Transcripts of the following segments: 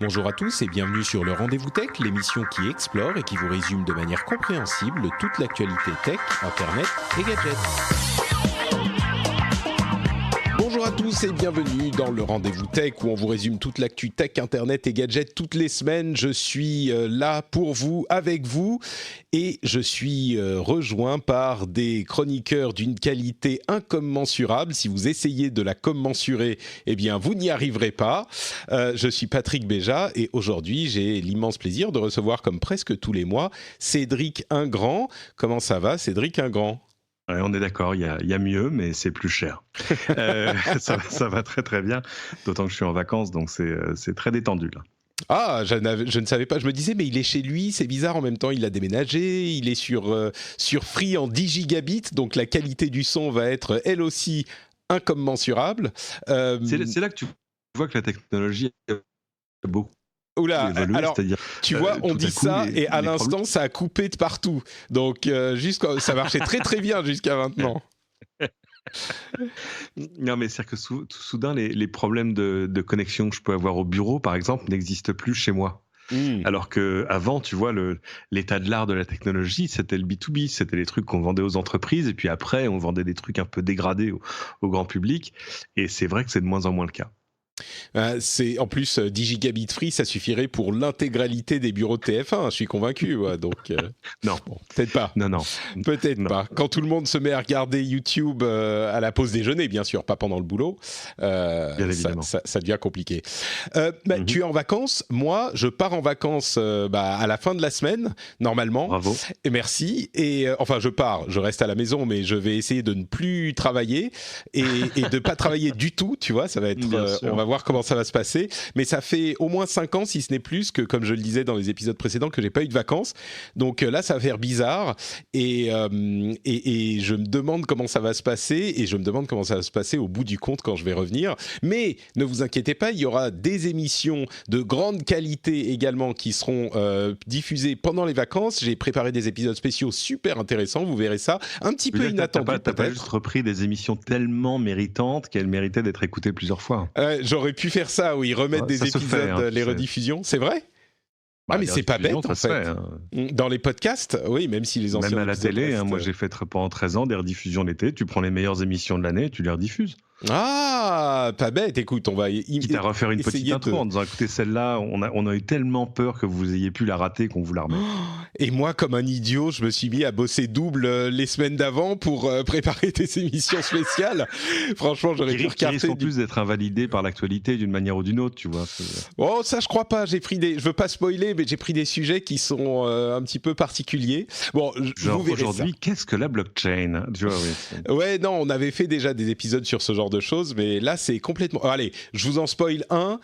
Bonjour à tous et bienvenue sur le Rendez-vous Tech, l'émission qui explore et qui vous résume de manière compréhensible toute l'actualité tech, internet et gadgets. Bonjour à tous et bienvenue dans le Rendez-vous Tech où on vous résume toute l'actu tech, internet et gadgets toutes les semaines. Je suis là pour vous, avec vous, et je suis rejoint par des chroniqueurs d'une qualité incommensurable. Si vous essayez de la commensurer, eh bien vous n'y arriverez pas. Je suis Patrick Béja et aujourd'hui j'ai l'immense plaisir de recevoir, comme presque tous les mois, Cédric Ingrand. Comment ça va, Cédric Ingrand ? Ouais, on est d'accord, il y a mieux, mais c'est plus cher. Ça va très très bien, d'autant que je suis en vacances, donc c'est très détendu là. Ah, je ne savais pas. Je me disais, mais il est chez lui, c'est bizarre. En même temps, il a déménagé, il est sur Free en 10 gigabits, donc la qualité du son va être, elle aussi, incommensurable. C'est là que tu vois que la technologie a beaucoup Oula, évolué, alors, c'est-à-dire tu vois, on dit ça, et à l'instant, ça a coupé de partout. Donc, ça marchait très très bien jusqu'à maintenant. Non, mais c'est-à-dire que soudain, les problèmes de connexion que je peux avoir au bureau, par exemple, n'existent plus chez moi. Alors qu'avant, tu vois, l'état de l'art de la technologie, c'était le B2B, c'était les trucs qu'on vendait aux entreprises, et puis après, on vendait des trucs un peu dégradés au grand public, et c'est vrai que c'est de moins en moins le cas. C'est en plus 10 gigabits free, ça suffirait pour l'intégralité des bureaux de TF1. Je suis convaincu. Ouais, donc non, bon, peut-être pas. Non, peut-être non. pas. Quand tout le monde se met à regarder YouTube à la pause déjeuner, bien sûr, pas pendant le boulot, bien évidemment. ça devient compliqué. Tu es en vacances. Moi, je pars en vacances à la fin de la semaine, normalement. Bravo. Et merci. Et enfin, je reste à la maison, mais je vais essayer de ne plus travailler et de pas travailler du tout. Tu vois, ça va être. On va voir comment ça va se passer, mais ça fait au moins 5 ans, si ce n'est plus, que, comme je le disais dans les épisodes précédents, que j'ai pas eu de vacances. Donc là, ça va faire bizarre, et je me demande comment ça va se passer, et je me demande comment ça va se passer au bout du compte quand je vais revenir. Mais ne vous inquiétez pas, il y aura des émissions de grande qualité également qui seront diffusées pendant les vacances. J'ai préparé des épisodes spéciaux super intéressants, vous verrez ça, un petit peu inattendus. T'as pas juste repris des émissions tellement méritantes qu'elles méritaient d'être écoutées plusieurs fois. J'aurais pu faire ça, oui, remettre des épisodes, les rediffusions, c'est vrai ? Ah, mais c'est pas bête, en fait. Dans les podcasts, oui, même si les anciens... Même à la télé, moi j'ai fait pendant 13 ans des rediffusions l'été, tu prends les meilleures émissions de l'année, tu les rediffuses. Ah, pas bête, écoute, on va... Quitte à refaire une petite intro en disant, écoutez, celle-là, on a eu tellement peur que vous ayez pu la rater qu'on vous la remet. Et moi, comme un idiot, je me suis mis à bosser double les semaines d'avant pour préparer des émissions spéciales. Franchement, j'aurais pu recarter... Qui risquent en plus d'être invalidées par l'actualité d'une manière ou d'une autre, tu vois. Oh, ça, je crois pas. Je veux pas spoiler, mais j'ai pris des sujets qui sont un petit peu particuliers. Bon, genre, vous verrez aujourd'hui, ça. Qu'est-ce que la blockchain ? Tu vois, oui. Ouais, non, on avait fait déjà des épisodes sur ce genre de choses, mais là, c'est complètement... Allez, je vous en spoil un.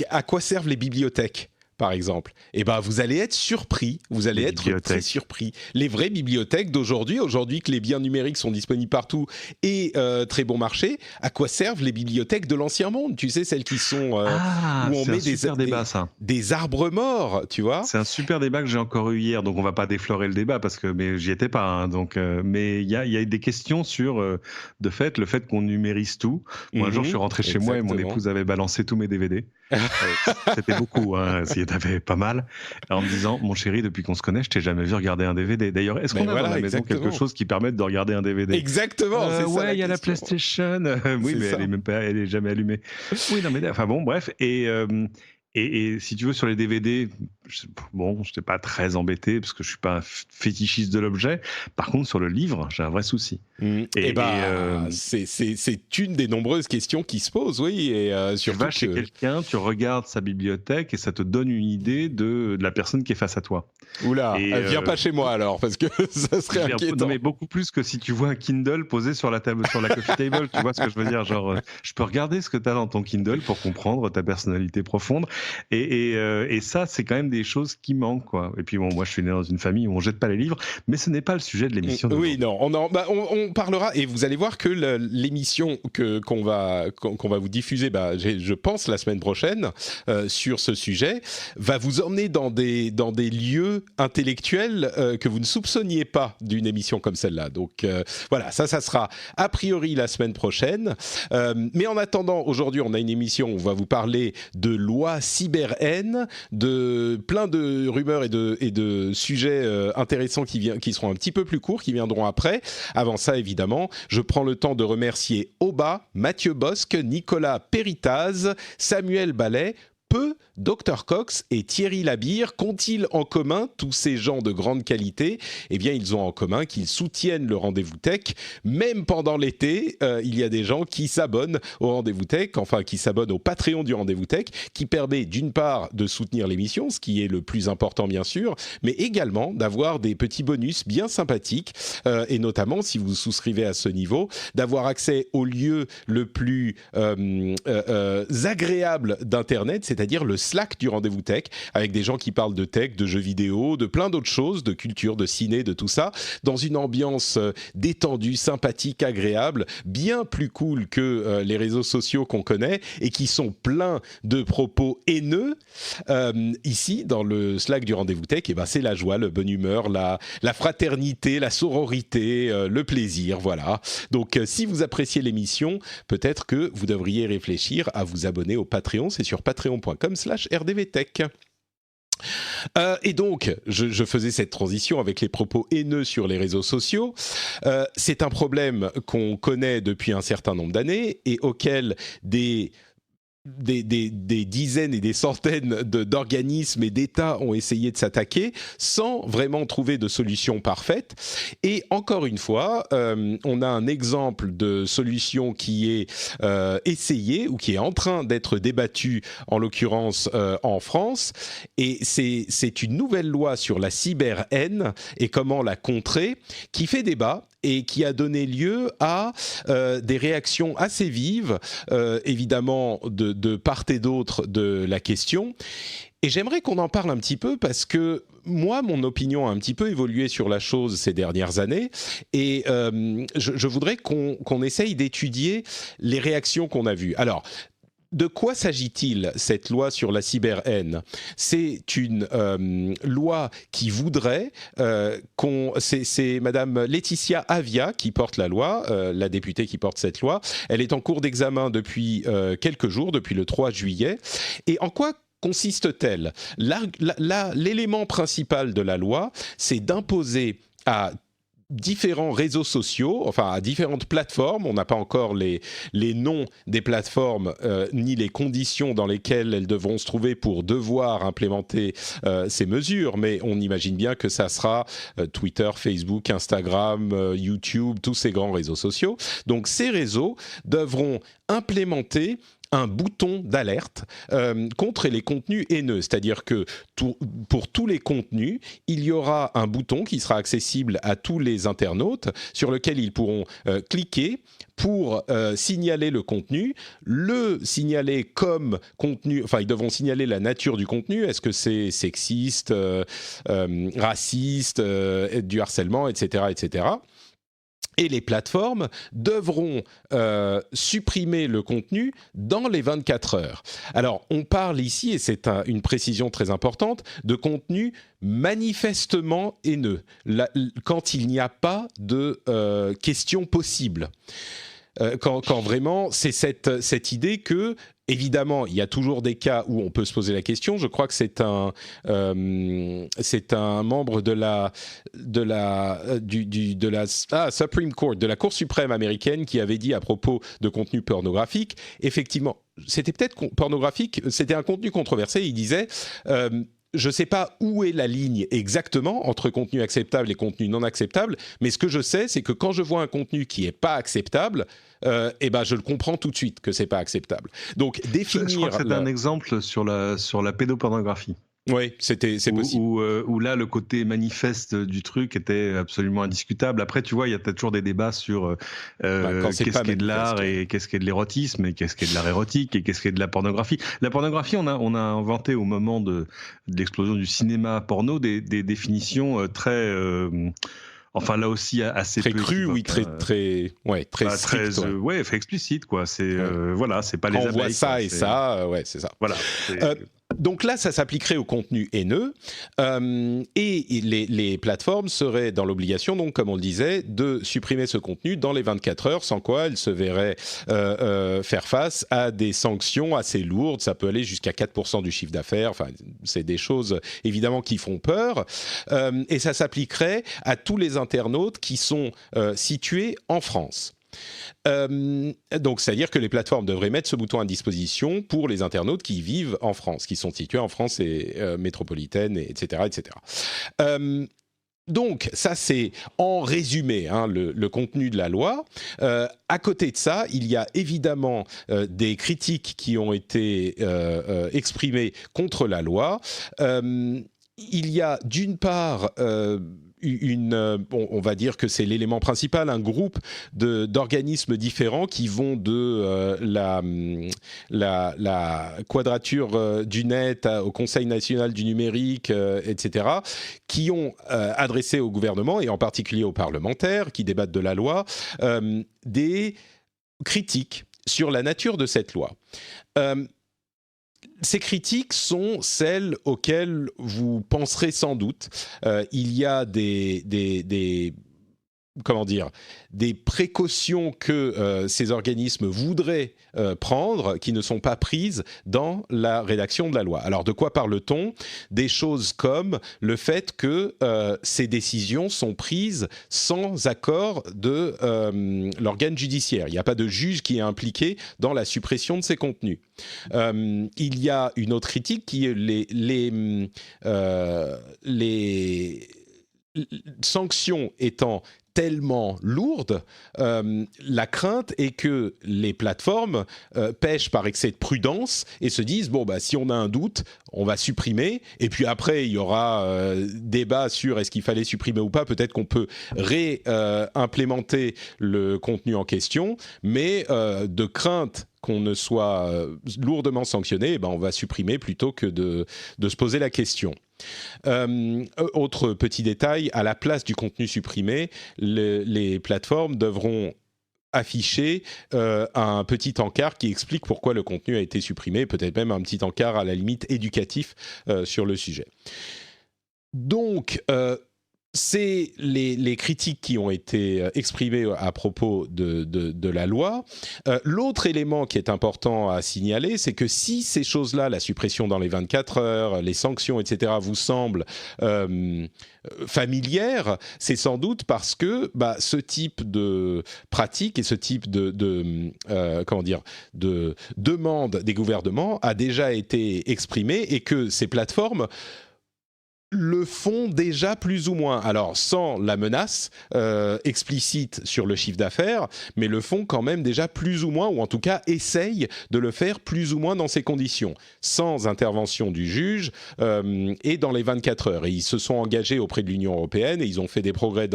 À quoi servent les bibliothèques ? Par exemple, eh ben, vous allez être surpris, vous allez être très surpris. Les vraies bibliothèques d'aujourd'hui que les biens numériques sont disponibles partout et très bon marché, à quoi servent les bibliothèques de l'Ancien Monde ? Tu sais, celles qui sont où on met des arbres morts, tu vois ? C'est un super débat que j'ai encore eu hier, donc on va pas déflorer le débat mais j'y étais pas. Hein, donc, mais il y a des questions sur le fait qu'on numérise tout. Moi, un jour, je suis rentré chez moi et mon épouse avait balancé tous mes DVD. C'était beaucoup, hein, s'il y en avait pas mal, en me disant, mon chéri, depuis qu'on se connaît, je t'ai jamais vu regarder un DVD. D'ailleurs, est-ce qu'on a dans la maison quelque chose qui permette de regarder un DVD ? Exactement, c'est ça. Ouais, il y a la PlayStation. Oui, mais elle est jamais allumée. Oui, non, mais enfin bon, bref. Et si tu veux, sur les DVD, je n'étais pas très embêté parce que je suis pas un fétichiste de l'objet. Par contre, sur le livre, j'ai un vrai souci. C'est une des nombreuses questions qui se posent, oui. Et tu vas chez quelqu'un, tu regardes sa bibliothèque et ça te donne une idée de la personne qui est face à toi. Oula, viens pas chez moi alors, parce que ça serait inquiétant. Mais beaucoup plus que si tu vois un Kindle posé sur la table, sur la coffee table. Tu vois ce que je veux dire ? Genre, je peux regarder ce que tu as dans ton Kindle pour comprendre ta personnalité profonde. Et ça, c'est quand même des choses qui manquent, quoi. Et puis bon, moi, je suis né dans une famille où on jette pas les livres, mais ce n'est pas le sujet de l'émission. Oui, non, on parlera et vous allez voir que l'émission qu'on va vous diffuser, je pense la semaine prochaine sur ce sujet, va vous emmener dans des lieux intellectuels que vous ne soupçonniez pas d'une émission comme celle-là. Donc voilà, ça sera a priori la semaine prochaine. Mais en attendant, aujourd'hui, on a une émission où on va vous parler de loi cyber-haine, de plein de rumeurs et de sujets intéressants qui seront un petit peu plus courts, qui viendront après. Avant ça, évidemment, je prends le temps de remercier Oba, Mathieu Bosque, Nicolas Péritaz, Samuel Ballet, Dr Cox et Thierry Labire. Qu'ont-ils en commun, tous ces gens de grande qualité ? Eh bien, ils ont en commun qu'ils soutiennent le Rendez-vous Tech. Même pendant l'été, il y a des gens qui s'abonnent au Rendez-vous Tech, enfin qui s'abonnent au Patreon du Rendez-vous Tech, qui permet d'une part de soutenir l'émission, ce qui est le plus important bien sûr, mais également d'avoir des petits bonus bien sympathiques, et notamment, si vous souscrivez à ce niveau, d'avoir accès au lieu le plus agréable d'Internet, c'est-à-dire le Slack du Rendez-vous Tech, avec des gens qui parlent de tech, de jeux vidéo, de plein d'autres choses, de culture, de ciné, de tout ça, dans une ambiance détendue, sympathique, agréable, bien plus cool que les réseaux sociaux qu'on connaît et qui sont pleins de propos haineux. Ici, dans le Slack du Rendez-vous Tech, c'est la joie, la bonne humeur, la fraternité, la sororité, le plaisir, voilà. Donc, si vous appréciez l'émission, peut-être que vous devriez réfléchir à vous abonner au Patreon. C'est sur patreon.com/rdvtech. Et donc, je faisais cette transition avec les propos haineux sur les réseaux sociaux. C'est un problème qu'on connaît depuis un certain nombre d'années et auquel des dizaines et des centaines d'organismes et d'États ont essayé de s'attaquer sans vraiment trouver de solution parfaite. Et encore une fois, on a un exemple de solution qui est essayée ou qui est en train d'être débattue, en l'occurrence en France. Et c'est une nouvelle loi sur la cyber-haine et comment la contrer qui fait débat et qui a donné lieu à des réactions assez vives, évidemment de part et d'autre de la question. Et j'aimerais qu'on en parle un petit peu parce que moi, mon opinion a un petit peu évolué sur la chose ces dernières années et je voudrais qu'on essaye d'étudier les réactions qu'on a vues. Alors, de quoi s'agit-il, cette loi sur la cyber-haine ? C'est une loi qui voudrait c'est Madame Laetitia Avia qui porte la loi, la députée qui porte cette loi. Elle est en cours d'examen depuis quelques jours, depuis le 3 juillet. Et en quoi consiste-t-elle ? L'élément principal de la loi, c'est d'imposer à différents réseaux sociaux, enfin à différentes plateformes, on n'a pas encore les noms des plateformes ni les conditions dans lesquelles elles devront se trouver pour devoir implémenter ces mesures, mais on imagine bien que ça sera Twitter, Facebook, Instagram, YouTube, tous ces grands réseaux sociaux. Donc ces réseaux devront implémenter un bouton d'alerte contre les contenus haineux. C'est-à-dire que pour tous les contenus, il y aura un bouton qui sera accessible à tous les internautes sur lequel ils pourront cliquer pour signaler le contenu, le signaler comme contenu, enfin ils devront signaler la nature du contenu, est-ce que c'est sexiste, raciste, du harcèlement, etc., etc. Et les plateformes devront supprimer le contenu dans les 24 heures. Alors, on parle ici, et c'est une précision très importante, de contenu manifestement haineux, quand il n'y a pas de question possible. Quand vraiment, c'est cette idée que, évidemment, il y a toujours des cas où on peut se poser la question. Je crois que c'est un membre de la Supreme Court, de la Cour suprême américaine, qui avait dit à propos de contenu pornographique, effectivement, c'était peut-être pornographique, c'était un contenu controversé. Il disait je ne sais pas où est la ligne exactement entre contenu acceptable et contenu non acceptable, mais ce que je sais, c'est que quand je vois un contenu qui n'est pas acceptable, je le comprends tout de suite que c'est pas acceptable. Donc définir. Je crois que c'est un exemple sur la pédopornographie. Oui, c'est possible. Où là, le côté manifeste du truc était absolument indiscutable. Après, tu vois, il y a toujours des débats sur qu'est-ce qui est de l'art et qu'est-ce qui est de l'érotisme et qu'est-ce qui est de l'art érotique et qu'est-ce qui est de la pornographie. La pornographie, on a inventé au moment de l'explosion du cinéma porno des définitions très... enfin, là aussi, assez très cru, oui, très strict, très explicite, quoi. C'est voilà, c'est pas les abeilles. On voit ça et ça, c'est ça. Voilà. Donc là, ça s'appliquerait au contenu haineux et les plateformes seraient dans l'obligation, donc comme on le disait, de supprimer ce contenu dans les 24 heures, sans quoi elles se verraient faire face à des sanctions assez lourdes. Ça peut aller jusqu'à 4% du chiffre d'affaires. Enfin, c'est des choses évidemment qui font peur. Et ça s'appliquerait à tous les internautes qui sont situés en France. Donc, c'est-à-dire que les plateformes devraient mettre ce bouton à disposition pour les internautes qui vivent en France, qui sont situés en France et métropolitaine, etc., etc. Donc, ça, c'est en résumé le contenu de la loi. À côté de ça, il y a évidemment des critiques qui ont été exprimées contre la loi. Il y a d'une part... on va dire que c'est l'élément principal, un groupe d'organismes différents qui vont de la quadrature du net au Conseil national du numérique, etc., qui ont adressé au gouvernement, et en particulier aux parlementaires qui débattent de la loi, des critiques sur la nature de cette loi. Ces critiques sont celles auxquelles vous penserez sans doute. Il y a des précautions que ces organismes voudraient prendre, qui ne sont pas prises dans la rédaction de la loi. Alors, de quoi parle-t-on ? Des choses comme le fait que ces décisions sont prises sans accord de l'organe judiciaire. Il n'y a pas de juge qui est impliqué dans la suppression de ces contenus. Il y a une autre critique qui est les sanctions étant tellement lourde, la crainte est que les plateformes pêchent par excès de prudence et se disent si on a un doute, on va supprimer, et puis après il y aura débat sur est-ce qu'il fallait supprimer ou pas, peut-être qu'on peut réimplémenter le contenu en question, mais de crainte qu'on ne soit lourdement sanctionné, on va supprimer plutôt que de se poser la question. Autre petit détail, à la place du contenu supprimé, les plateformes devront afficher un petit encart qui explique pourquoi le contenu a été supprimé, peut-être même un petit encart à la limite éducatif sur le sujet. Donc, c'est les critiques qui ont été exprimées à propos de la loi. L'autre élément qui est important à signaler, c'est que si ces choses-là, la suppression dans les 24 heures, les sanctions, etc., vous semblent familières, c'est sans doute parce que ce type de pratique et ce type de demande des gouvernements a déjà été exprimé et que ces plateformes le font déjà plus ou moins, alors sans la menace explicite sur le chiffre d'affaires, mais le font quand même déjà plus ou moins, ou en tout cas essayent de le faire plus ou moins dans ces conditions, sans intervention du juge et dans les 24 heures. Et ils se sont engagés auprès de l'Union européenne et ils ont fait des progrès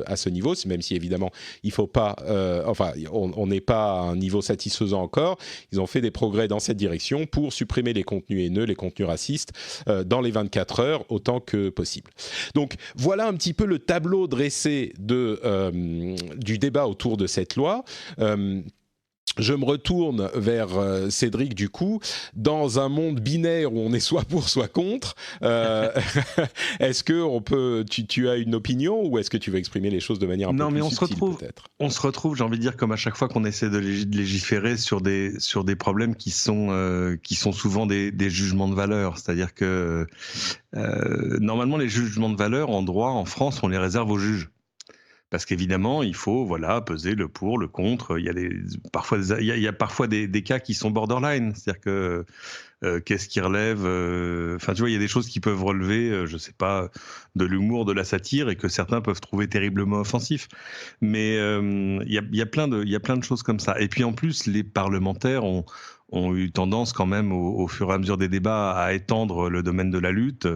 à ce niveau, même si évidemment il faut pas, on n'est pas à un niveau satisfaisant encore. Ils ont fait des progrès dans cette direction pour supprimer les contenus haineux, les contenus racistes dans les 24 heures, autant que possible. Donc voilà un petit peu le tableau dressé du débat autour de cette loi. Je me retourne vers Cédric du coup, dans un monde binaire où on est soit pour soit contre. Est-ce que tu as une opinion ou est-ce que tu veux exprimer les choses de manière un peu plus subtile peut-être ? On se retrouve, j'ai envie de dire, comme à chaque fois qu'on essaie de légiférer sur des problèmes qui sont souvent des jugements de valeur. C'est-à-dire que normalement les jugements de valeur en droit en France, on les réserve aux juges. Parce qu'évidemment, il faut peser le pour, le contre. Il y a parfois des cas qui sont borderline. C'est-à-dire que qu'est-ce qui relève Enfin, tu vois, il y a des choses qui peuvent relever, je sais pas, de l'humour, de la satire, et que certains peuvent trouver terriblement offensifs. Mais il y a plein de choses comme ça. Et puis en plus, les parlementaires ont ont eu tendance quand même au fur et à mesure des débats à étendre le domaine de la lutte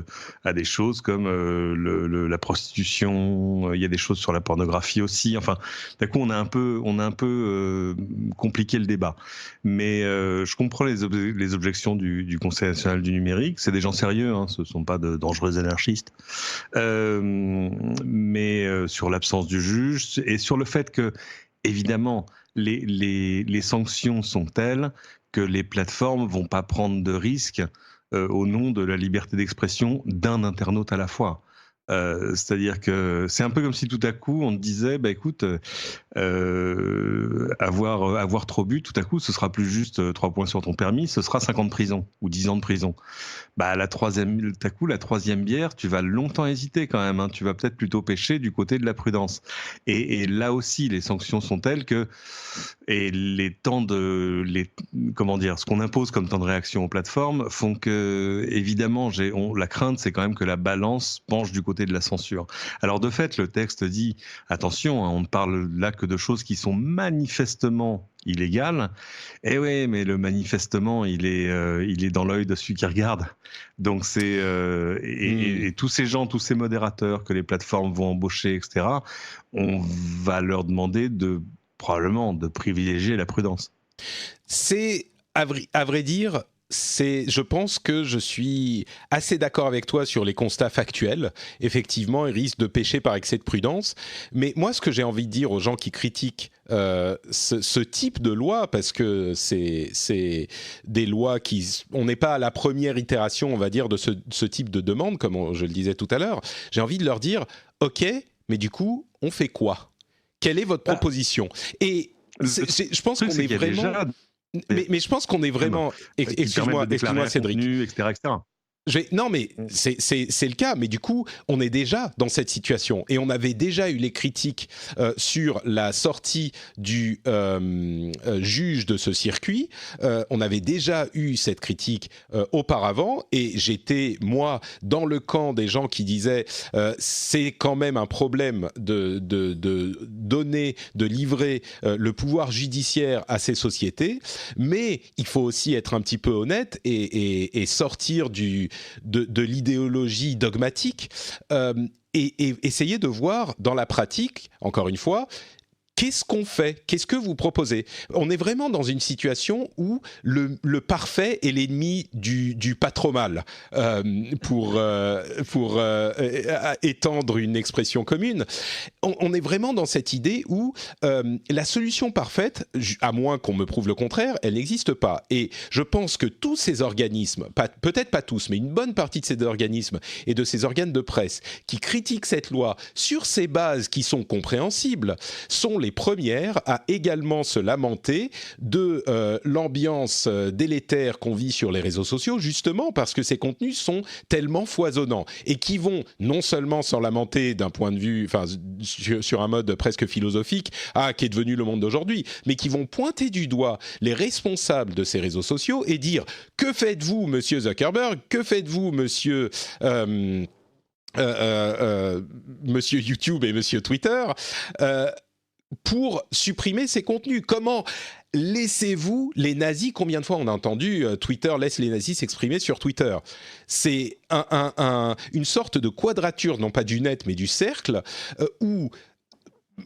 à des choses comme la prostitution. Il y a des choses sur la pornographie aussi. Enfin, d'un coup, on a un peu compliqué le débat. Mais je comprends les objections du Conseil national du numérique. C'est des gens sérieux, hein, ce ne sont pas de dangereux anarchistes. Mais sur l'absence du juge et sur le fait que, évidemment, les sanctions sont telles que les plateformes vont pas prendre de risques au nom de la liberté d'expression d'un internaute à la fois. C'est-à-dire que c'est un peu comme si tout à coup on te disait, bah écoute, avoir trop bu, tout à coup, ce sera plus juste 3 points sur ton permis, ce sera 5 ans de prison ou 10 ans de prison. Bah la troisième bière, tu vas longtemps hésiter quand même. Hein, tu vas peut-être plutôt pêcher du côté de la prudence. Et là aussi, les sanctions sont telles que et ce qu'on impose comme temps de réaction aux plateformes font que, évidemment, la crainte, c'est quand même que la balance penche du côté de la censure. Alors de fait, le texte dit attention, hein, on ne parle là que de choses qui sont manifestement illégales. Eh oui, mais le manifestement, il est dans l'œil de celui qui regarde. Donc et tous ces gens, tous ces modérateurs que les plateformes vont embaucher, etc. On va leur demander probablement de privilégier la prudence. C'est à vrai dire. Je pense que je suis assez d'accord avec toi sur les constats factuels. Effectivement, ils risquent de pécher par excès de prudence. Mais moi, ce que j'ai envie de dire aux gens qui critiquent ce type de loi, parce que c'est des lois on n'est pas à la première itération, on va dire, de ce type de demande, comme je le disais tout à l'heure. J'ai envie de leur dire, OK, mais du coup, on fait quoi ? Quelle est votre proposition ? Et je pense qu'on est vraiment... Mais je pense qu'on est vraiment... Excuse-moi Cédric. Etc. Non, mais c'est le cas. Mais du coup, on est déjà dans cette situation. Et on avait déjà eu les critiques sur la sortie du juge de ce circuit. On avait déjà eu cette critique auparavant. Et j'étais, moi, dans le camp des gens qui disaient c'est quand même un problème de donner, de livrer le pouvoir judiciaire à ces sociétés. Mais il faut aussi être un petit peu honnête et sortir de l'idéologie dogmatique et essayer de voir dans la pratique, encore une fois, qu'est-ce qu'on fait ? Qu'est-ce que vous proposez ? On est vraiment dans une situation où le parfait est l'ennemi du pas trop mal, pour étendre une expression commune. On est vraiment dans cette idée où la solution parfaite, à moins qu'on me prouve le contraire, elle n'existe pas. Et je pense que tous ces organismes, peut-être pas tous, mais une bonne partie de ces organismes et de ces organes de presse qui critiquent cette loi sur ces bases qui sont compréhensibles, sont les premières à également se lamenter de l'ambiance délétère qu'on vit sur les réseaux sociaux, justement parce que ces contenus sont tellement foisonnants et qui vont non seulement s'en lamenter d'un point de vue, enfin sur un mode presque philosophique, qu'est devenu le monde d'aujourd'hui, mais qui vont pointer du doigt les responsables de ces réseaux sociaux et dire « Que faites-vous, monsieur Zuckerberg ? Que faites-vous, monsieur... Monsieur YouTube et Monsieur Twitter, pour supprimer ces contenus. Comment laissez-vous les nazis ? Combien de fois on a entendu Twitter laisse les nazis s'exprimer sur Twitter ? C'est une sorte de quadrature, non pas du net, mais du cercle, où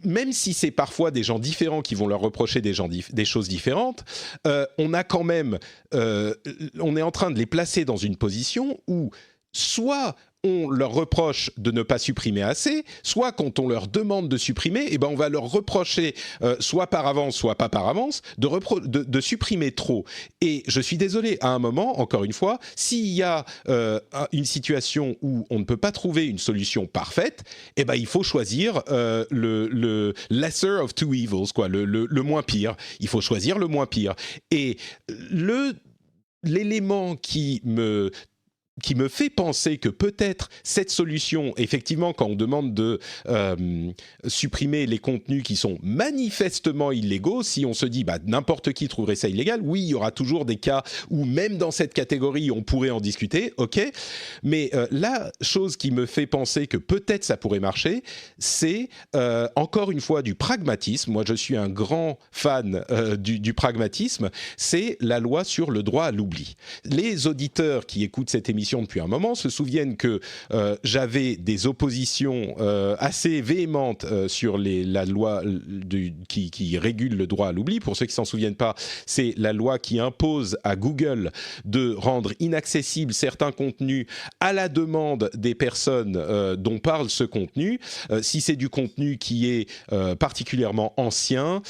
même si c'est parfois des gens différents qui vont leur reprocher des choses différentes, on a quand même, on est en train de les placer dans une position où soit on leur reproche de ne pas supprimer assez, soit quand on leur demande de supprimer, eh ben on va leur reprocher, soit par avance, soit pas par avance, de supprimer trop. Et je suis désolé, à un moment, encore une fois, s'il y a une situation où on ne peut pas trouver une solution parfaite, eh ben il faut choisir le lesser of two evils, quoi, le moins pire. Il faut choisir le moins pire. Et l'élément qui me me fait penser que peut-être cette solution, effectivement, quand on demande de supprimer les contenus qui sont manifestement illégaux, si on se dit n'importe qui trouverait ça illégal, oui, il y aura toujours des cas où même dans cette catégorie, on pourrait en discuter, ok. Mais la chose qui me fait penser que peut-être ça pourrait marcher, c'est encore une fois du pragmatisme. Moi, je suis un grand fan du pragmatisme. C'est la loi sur le droit à l'oubli. Les auditeurs qui écoutent cette émission depuis un moment se souviennent que j'avais des oppositions assez véhémentes sur la loi qui régule le droit à l'oubli. Pour ceux qui ne s'en souviennent pas, c'est la loi qui impose à Google de rendre inaccessibles certains contenus à la demande des personnes dont parle ce contenu, si c'est du contenu qui est particulièrement ancien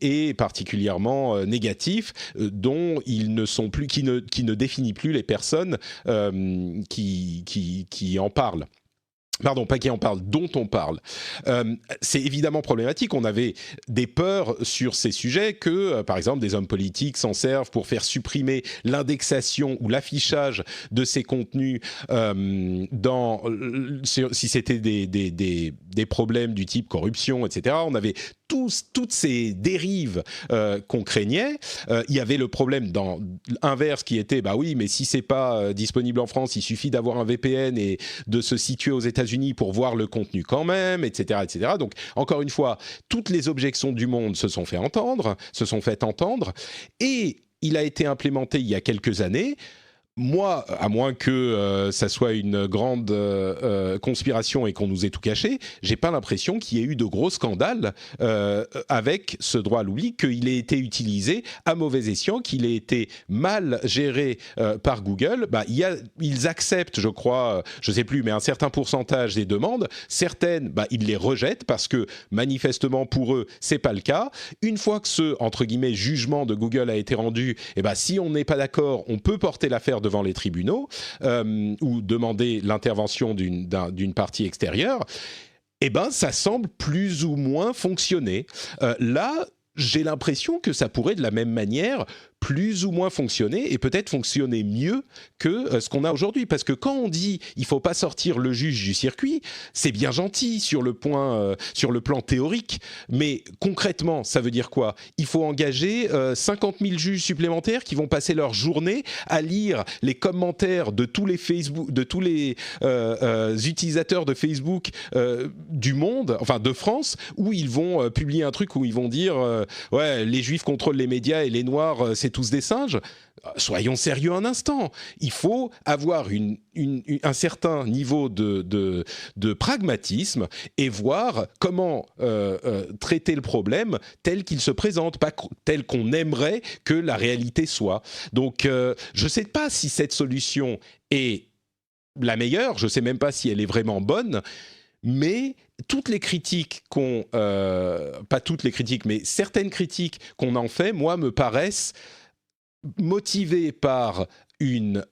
et particulièrement négatif, dont ils ne sont plus, qui ne définit plus les personnes qui en parlent. Pardon, pas qui en parle, dont on parle. C'est évidemment problématique. On avait des peurs sur ces sujets que, par exemple, des hommes politiques s'en servent pour faire supprimer l'indexation ou l'affichage de ces contenus si c'était des problèmes du type corruption, etc. On avait toutes ces dérives qu'on craignait. Il y avait le problème inverse qui était, oui, mais si c'est pas disponible en France, il suffit d'avoir un VPN et de se situer aux États-Unis pour voir le contenu quand même, etc., etc. Donc, encore une fois, toutes les objections du monde se sont faites entendre, et il a été implémenté il y a quelques années. Moi, à moins que ça soit une grande conspiration et qu'on nous ait tout caché, j'ai pas l'impression qu'il y ait eu de gros scandales avec ce droit à l'oubli, qu'il ait été utilisé à mauvais escient, qu'il ait été mal géré par Google. Ils acceptent, je crois, je sais plus, mais un certain pourcentage des demandes. Certaines, ils les rejettent parce que manifestement pour eux, c'est pas le cas. Une fois que ce entre guillemets jugement de Google a été rendu, si on n'est pas d'accord, on peut porter l'affaire devant les tribunaux ou demander l'intervention d'une partie extérieure. Ça semble plus ou moins fonctionner. Là, j'ai l'impression que ça pourrait de la même manière plus ou moins fonctionner et peut-être fonctionner mieux que ce qu'on a aujourd'hui. Parce que quand on dit il faut pas sortir le juge du circuit, c'est bien gentil sur le plan théorique, mais concrètement, ça veut dire quoi ? Il faut engager 50 000 juges supplémentaires qui vont passer leur journée à lire les commentaires de tous les utilisateurs de Facebook du monde, enfin de France, où ils vont publier un truc où ils vont dire ouais, les juifs contrôlent les médias et les noirs c'est tous des singes. Soyons sérieux un instant. Il faut avoir un certain niveau de pragmatisme et voir comment traiter le problème tel qu'il se présente, pas tel qu'on aimerait que la réalité soit. Donc, je ne sais pas si cette solution est la meilleure, je ne sais même pas si elle est vraiment bonne, mais toutes les critiques pas toutes les critiques, mais certaines critiques qu'on en fait, moi, me paraissent motivées par une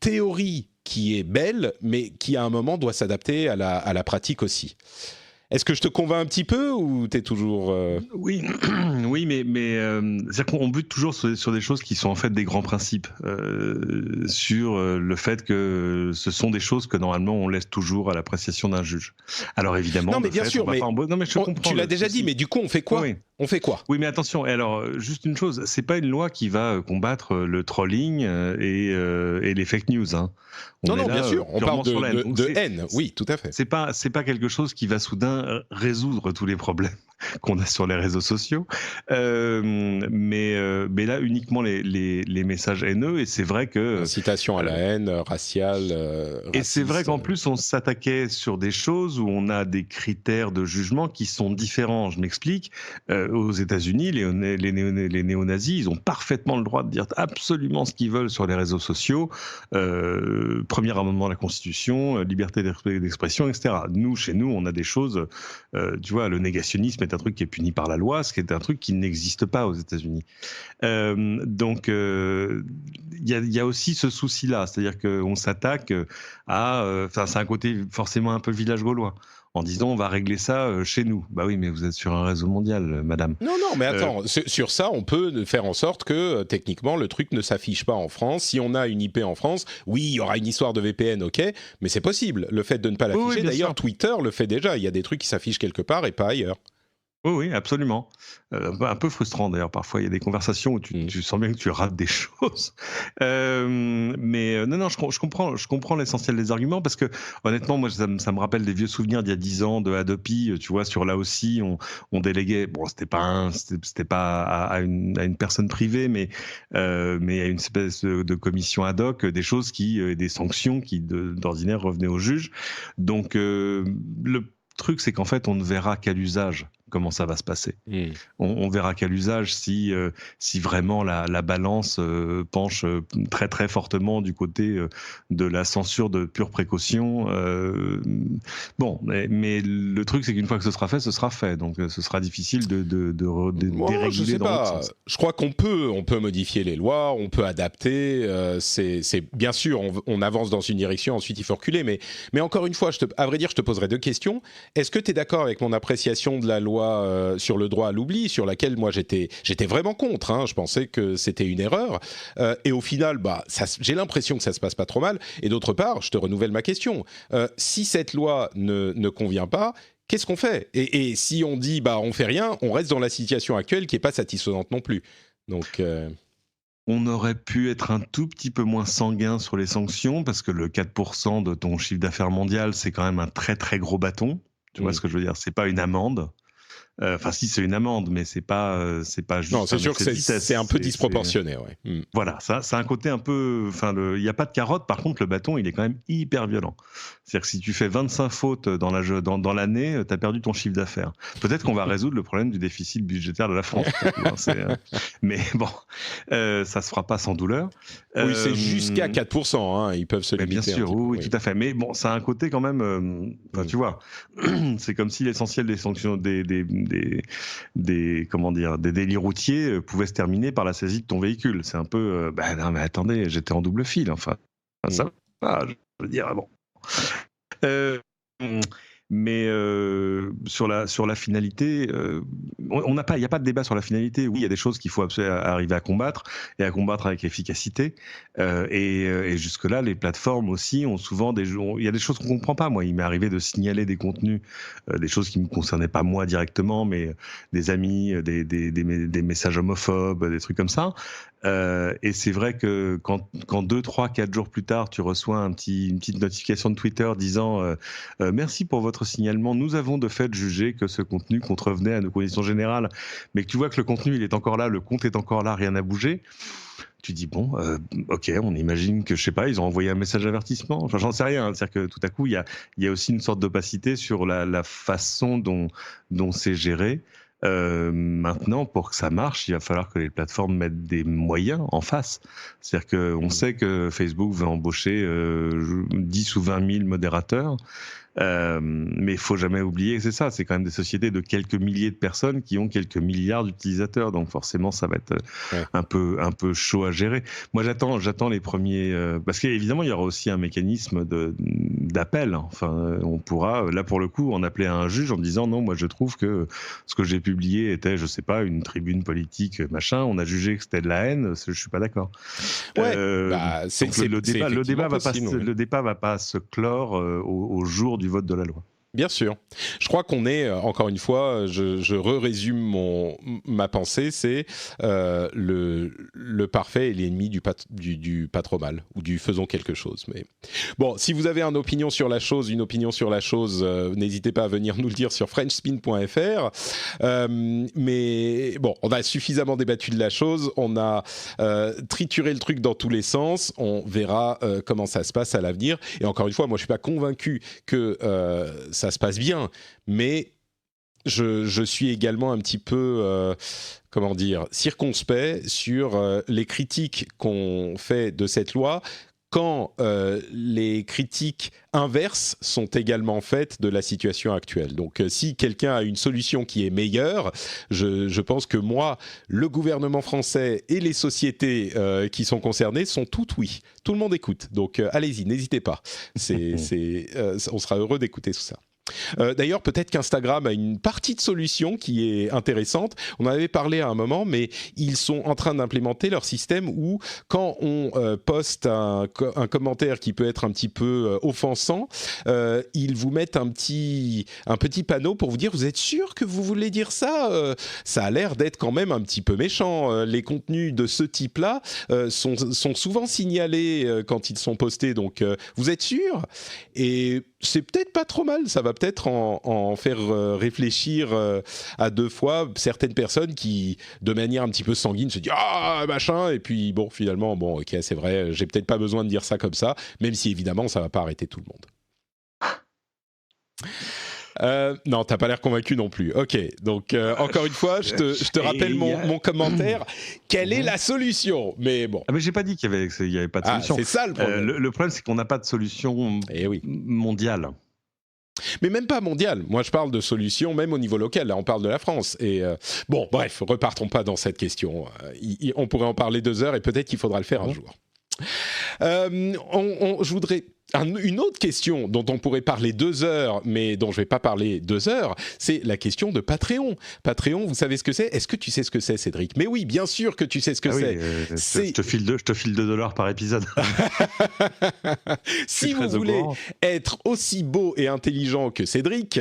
théorie qui est belle, mais qui à un moment doit s'adapter à la pratique aussi. Est-ce que je te convainc un petit peu ou t'es toujours Oui, oui, mais c'est-à-dire qu'on bute toujours sur des choses qui sont en fait des grands principes, sur le fait que ce sont des choses que normalement on laisse toujours à l'appréciation d'un juge. Alors évidemment, non mais bien sûr, mais non mais je comprends. Tu l'as déjà dit, mais du coup on fait quoi ? Oui. On fait quoi ? Oui, mais attention. Et alors, juste une chose, c'est pas une loi qui va combattre le trolling et les fake news. Hein. Non, bien sûr. On parle de haine. Oui, tout à fait. C'est pas quelque chose qui va soudain résoudre tous les problèmes qu'on a sur les réseaux sociaux. Mais là, uniquement les messages haineux. Et c'est vrai que incitation à la haine raciale. Et c'est vrai qu'en plus, on s'attaquait sur des choses où on a des critères de jugement qui sont différents. Je m'explique. Aux États-Unis, les néo-nazis, ils ont parfaitement le droit de dire absolument ce qu'ils veulent sur les réseaux sociaux. Premier amendement de la Constitution, liberté d'expression, etc. Nous, chez nous, on a des choses. Tu vois, le négationnisme est un truc qui est puni par la loi, ce qui est un truc qui n'existe pas aux États-Unis. Donc, il y a aussi ce souci-là, c'est-à-dire qu'on s'attaque à. Enfin, c'est un côté forcément un peu village gaulois. en disant on va régler ça chez nous. Bah oui, mais vous êtes sur un réseau mondial, madame. Non, mais attends, sur ça, on peut faire en sorte que techniquement le truc ne s'affiche pas en France. Si on a une IP en France, oui, il y aura une histoire de VPN, ok, mais c'est possible. Le fait de ne pas l'afficher, d'ailleurs, Twitter le fait déjà. Il y a des trucs qui s'affichent quelque part et pas ailleurs. Oui, absolument. Un peu frustrant d'ailleurs, parfois il y a des conversations où tu sens bien que tu rates des choses. Mais non, je comprends l'essentiel des arguments parce que honnêtement, moi ça me rappelle des vieux souvenirs d'il y a 10 ans de Adopi, tu vois, sur là aussi on déléguait, bon c'était pas à une personne privée, mais à une espèce de commission ad hoc, des choses des sanctions qui d'ordinaire revenaient au juge. Donc le truc c'est qu'en fait on ne verra qu'à l'usage comment ça va se passer. On verra qu'à l'usage si vraiment la balance penche très très fortement du côté de la censure de pure précaution. Bon, mais le truc c'est qu'une fois que ce sera fait. Donc ce sera difficile de déréguler dans l'autre sens. Je crois qu'on peut modifier les lois, on peut adapter. C'est bien sûr, on avance dans une direction, ensuite il faut reculer. Mais encore une fois, à vrai dire, je te poserai 2 questions. Est-ce que tu es d'accord avec mon appréciation de la loi sur le droit à l'oubli, sur laquelle moi j'étais vraiment contre, hein, je pensais que c'était une erreur, et au final j'ai l'impression que ça se passe pas trop mal, et d'autre part, je te renouvelle ma question, si cette loi ne convient pas, qu'est-ce qu'on fait, et si on dit on fait rien, on reste dans la situation actuelle qui est pas satisfaisante non plus, donc... On aurait pu être un tout petit peu moins sanguin sur les sanctions, parce que le 4% de ton chiffre d'affaires mondial, c'est quand même un très très gros bâton. Tu vois ce que je veux dire ? C'est pas une amende. Enfin, si c'est une amende, mais c'est pas juste. Non, c'est sûr que c'est un peu disproportionné, ouais. Voilà, ça a un côté un peu. Enfin, il n'y a pas de carotte. Par contre, le bâton, il est quand même hyper violent. C'est-à-dire que si tu fais 25 fautes dans l'année, tu as perdu ton chiffre d'affaires. Peut-être qu'on va résoudre le problème du déficit budgétaire de la France. Mais bon, ça se fera pas sans douleur. Oui, c'est jusqu'à 4%. Hein, ils peuvent se limiter. Bien sûr, oui, tout à fait. Mais bon, ça a un côté quand même. Tu vois, c'est comme si l'essentiel des sanctions des délits routiers pouvaient se terminer par la saisie de ton véhicule. C'est un peu, non mais attendez, j'étais en double fil, enfin ça va, je veux dire, bon. Mais sur la finalité, il n'y a pas de débat sur la finalité. Oui, il y a des choses qu'il faut arriver à combattre et à combattre avec efficacité. Et jusque-là, les plateformes aussi ont souvent il y a des choses qu'on ne comprend pas. Moi, il m'est arrivé de signaler des contenus, des choses qui ne me concernaient pas moi directement, mais des amis, des messages homophobes, des trucs comme ça. Et c'est vrai que quand 2, 3, 4 jours plus tard, tu reçois une petite notification de Twitter disant merci pour votre signalement, nous avons de fait jugé que ce contenu contrevenait à nos conditions générales, mais que tu vois que le contenu il est encore là, le compte est encore là, rien n'a bougé. Tu dis bon, ok, on imagine que je sais pas, ils ont envoyé un message d'avertissement. Enfin, j'en sais rien. C'est-à-dire que tout à coup, il y a aussi une sorte d'opacité sur la façon dont c'est géré. Maintenant, pour que ça marche, il va falloir que les plateformes mettent des moyens en face. C'est-à-dire qu'on sait que Facebook va embaucher 10 ou 20 000 modérateurs. Mais il faut jamais oublier que c'est ça, c'est quand même des sociétés de quelques milliers de personnes qui ont quelques milliards d'utilisateurs, donc forcément ça va être un peu chaud à gérer. Moi j'attends les premiers, parce qu'évidemment il y aura aussi un mécanisme d'appel. Enfin, on pourra là pour le coup en appeler à un juge en disant non, moi je trouve que ce que j'ai publié était, je sais pas, une tribune politique machin. On a jugé que c'était de la haine, je suis pas d'accord. Ouais, le débat va pas se clore au jour du vote de la loi. Bien sûr. Je crois qu'on est, encore une fois, je résume ma pensée, c'est le parfait est l'ennemi du pas trop mal, ou du faisons quelque chose. Mais bon, si vous avez une opinion sur la chose, n'hésitez pas à venir nous le dire sur frenchspin.fr. Mais bon, on a suffisamment débattu de la chose, on a trituré le truc dans tous les sens, on verra comment ça se passe à l'avenir. Et encore une fois, moi je suis pas convaincu que ça se passe bien, mais je suis également un petit peu, circonspect sur les critiques qu'on fait de cette loi quand les critiques inverses sont également faites de la situation actuelle. Donc si quelqu'un a une solution qui est meilleure, je pense que moi, le gouvernement français et les sociétés qui sont concernées sont toutes oui. Tout le monde écoute. Donc allez-y, n'hésitez pas. On sera heureux d'écouter tout ça. D'ailleurs, peut-être qu'Instagram a une partie de solution qui est intéressante. On en avait parlé à un moment, mais ils sont en train d'implémenter leur système où, quand on poste un commentaire qui peut être un petit peu offensant, ils vous mettent un petit panneau pour vous dire: vous êtes sûr que vous voulez dire ça? Ça a l'air d'être quand même un petit peu méchant. Les contenus de ce type-là sont souvent signalés quand ils sont postés. Donc, vous êtes sûr? Et c'est peut-être pas trop mal, ça va peut-être en faire réfléchir à deux fois certaines personnes qui, de manière un petit peu sanguine, se disent « Ah, machin !» et puis bon, finalement, bon, ok, c'est vrai, j'ai peut-être pas besoin de dire ça comme ça, même si évidemment, ça va pas arrêter tout le monde. Non, t'as pas l'air convaincu non plus. Ok, donc encore une fois, je te rappelle mon commentaire. Quelle est la solution? Mais bon. Ah, mais j'ai pas dit qu'il y avait pas de solution. C'est ça le problème. Le problème, c'est qu'on n'a pas de solution mondiale. Mais même pas mondiale. Moi, je parle de solutions même au niveau local. Là, on parle de la France. Et bon, bref, repartons pas dans cette question. On pourrait en parler 2 heures et peut-être qu'il faudra le faire un jour. Je voudrais... Une autre question dont on pourrait parler 2 heures, mais dont je ne vais pas parler 2 heures, c'est la question de Patreon. Patreon, vous savez ce que c'est? Est-ce que tu sais ce que c'est, Cédric? Mais oui, bien sûr que tu sais ce que c'est. Je te file $2 par épisode. Si vous voulez être aussi beau et intelligent que Cédric,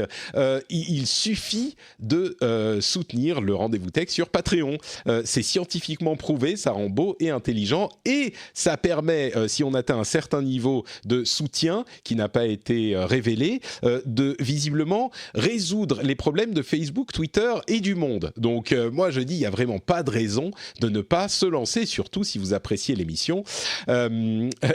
il suffit de soutenir le Rendez-vous Tech sur Patreon. C'est scientifiquement prouvé, ça rend beau et intelligent, et ça permet, si on atteint un certain niveau de soutien qui n'a pas été révélé, de visiblement résoudre les problèmes de Facebook, Twitter et du monde. Donc moi je dis, il n'y a vraiment pas de raison de ne pas se lancer, surtout si vous appréciez l'émission.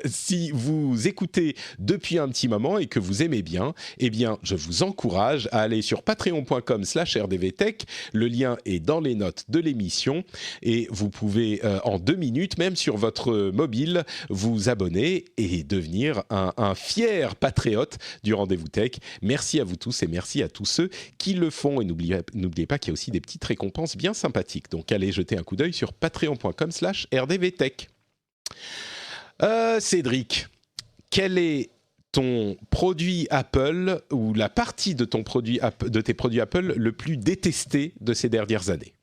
Si vous écoutez depuis un petit moment et que vous aimez bien, eh bien je vous encourage à aller sur patreon.com/rdvtech. Le lien est dans les notes de l'émission et vous pouvez en 2 minutes, même sur votre mobile, vous abonner et devenir un fier patriote du Rendez-vous Tech. Merci à vous tous et merci à tous ceux qui le font. Et n'oubliez pas qu'il y a aussi des petites récompenses bien sympathiques. Donc allez jeter un coup d'œil sur patreon.com/rdvtech. Cédric, quel est ton produit Apple ou la partie de tes produits Apple le plus détesté de ces dernières années?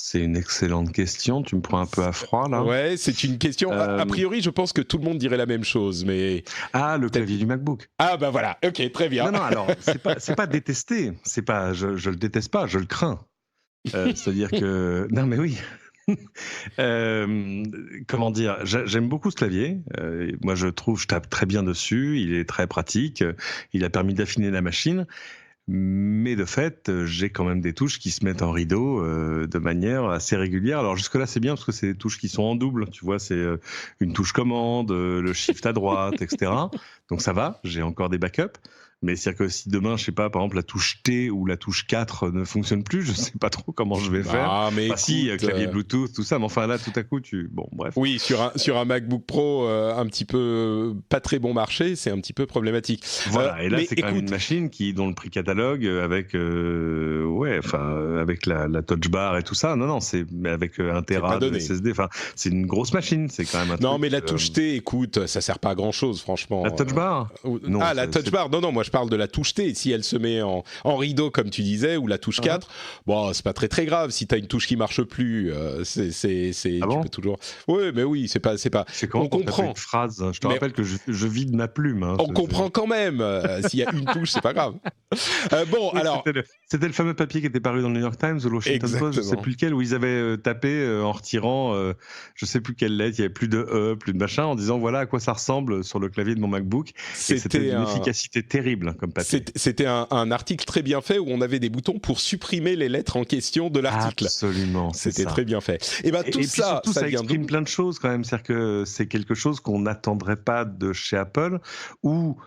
C'est une excellente question. Tu me prends un peu à froid, là. Ouais, c'est une question. A priori, je pense que tout le monde dirait la même chose, mais... Ah, le clavier du MacBook. Ah, bah voilà. Ok, très bien. Non, alors, c'est pas détesté. C'est pas, je le déteste pas, je le crains. C'est-à-dire que... Non, mais oui. Comment dire, j'aime beaucoup ce clavier. Moi, je tape très bien dessus. Il est très pratique. Il a permis d'affiner la machine. Mais de fait, j'ai quand même des touches qui se mettent en rideau de manière assez régulière. Alors jusque-là, c'est bien parce que c'est des touches qui sont en double. Tu vois, c'est une touche commande, le shift à droite, etc. Donc ça va, j'ai encore des backups. Mais c'est-à-dire que si demain, je sais pas, par exemple, la touche T ou la touche 4 ne fonctionne plus, je sais pas trop comment je vais faire. Ah, mais écoute, si, clavier Bluetooth, tout ça, mais enfin là, tout à coup, bon, bref. Oui, sur un MacBook Pro un petit peu pas très bon marché, c'est un petit peu problématique. Voilà, et là, c'est quand même une machine dont le prix catalogue, avec avec la touch bar et tout ça. Non, c'est avec 1 Tera de SSD. Enfin, c'est une grosse machine, c'est quand même un truc. Non, mais la touche T, écoute, ça sert pas à grand-chose, franchement. La touch bar Non, la touch bar, non, moi je parle de la touche T. Si elle se met en rideau, comme tu disais, ou la touche 4, bon, c'est pas très grave. Si t'as une touche qui marche plus, tu peux toujours... Oui, mais oui, c'est pas... On comprend. Une phrase, je te rappelle que je vide ma plume. Hein, on comprend quand même. S'il y a une touche, c'est pas grave. Bon, alors... C'était le fameux papier qui était paru dans le New York Times ou le Washington Post, je sais plus lequel, où ils avaient tapé en retirant, je sais plus quelle lettre, il y avait plus de E, plus de machin, en disant voilà à quoi ça ressemble sur le clavier de mon MacBook. C'était une efficacité terrible comme papier. C'était un article très bien fait où on avait des boutons pour supprimer les lettres en question de l'article. Absolument. C'était très bien fait. Et puis surtout, ça exprime plein de choses quand même. C'est-à-dire que c'est quelque chose qu'on n'attendrait pas de chez Apple, ou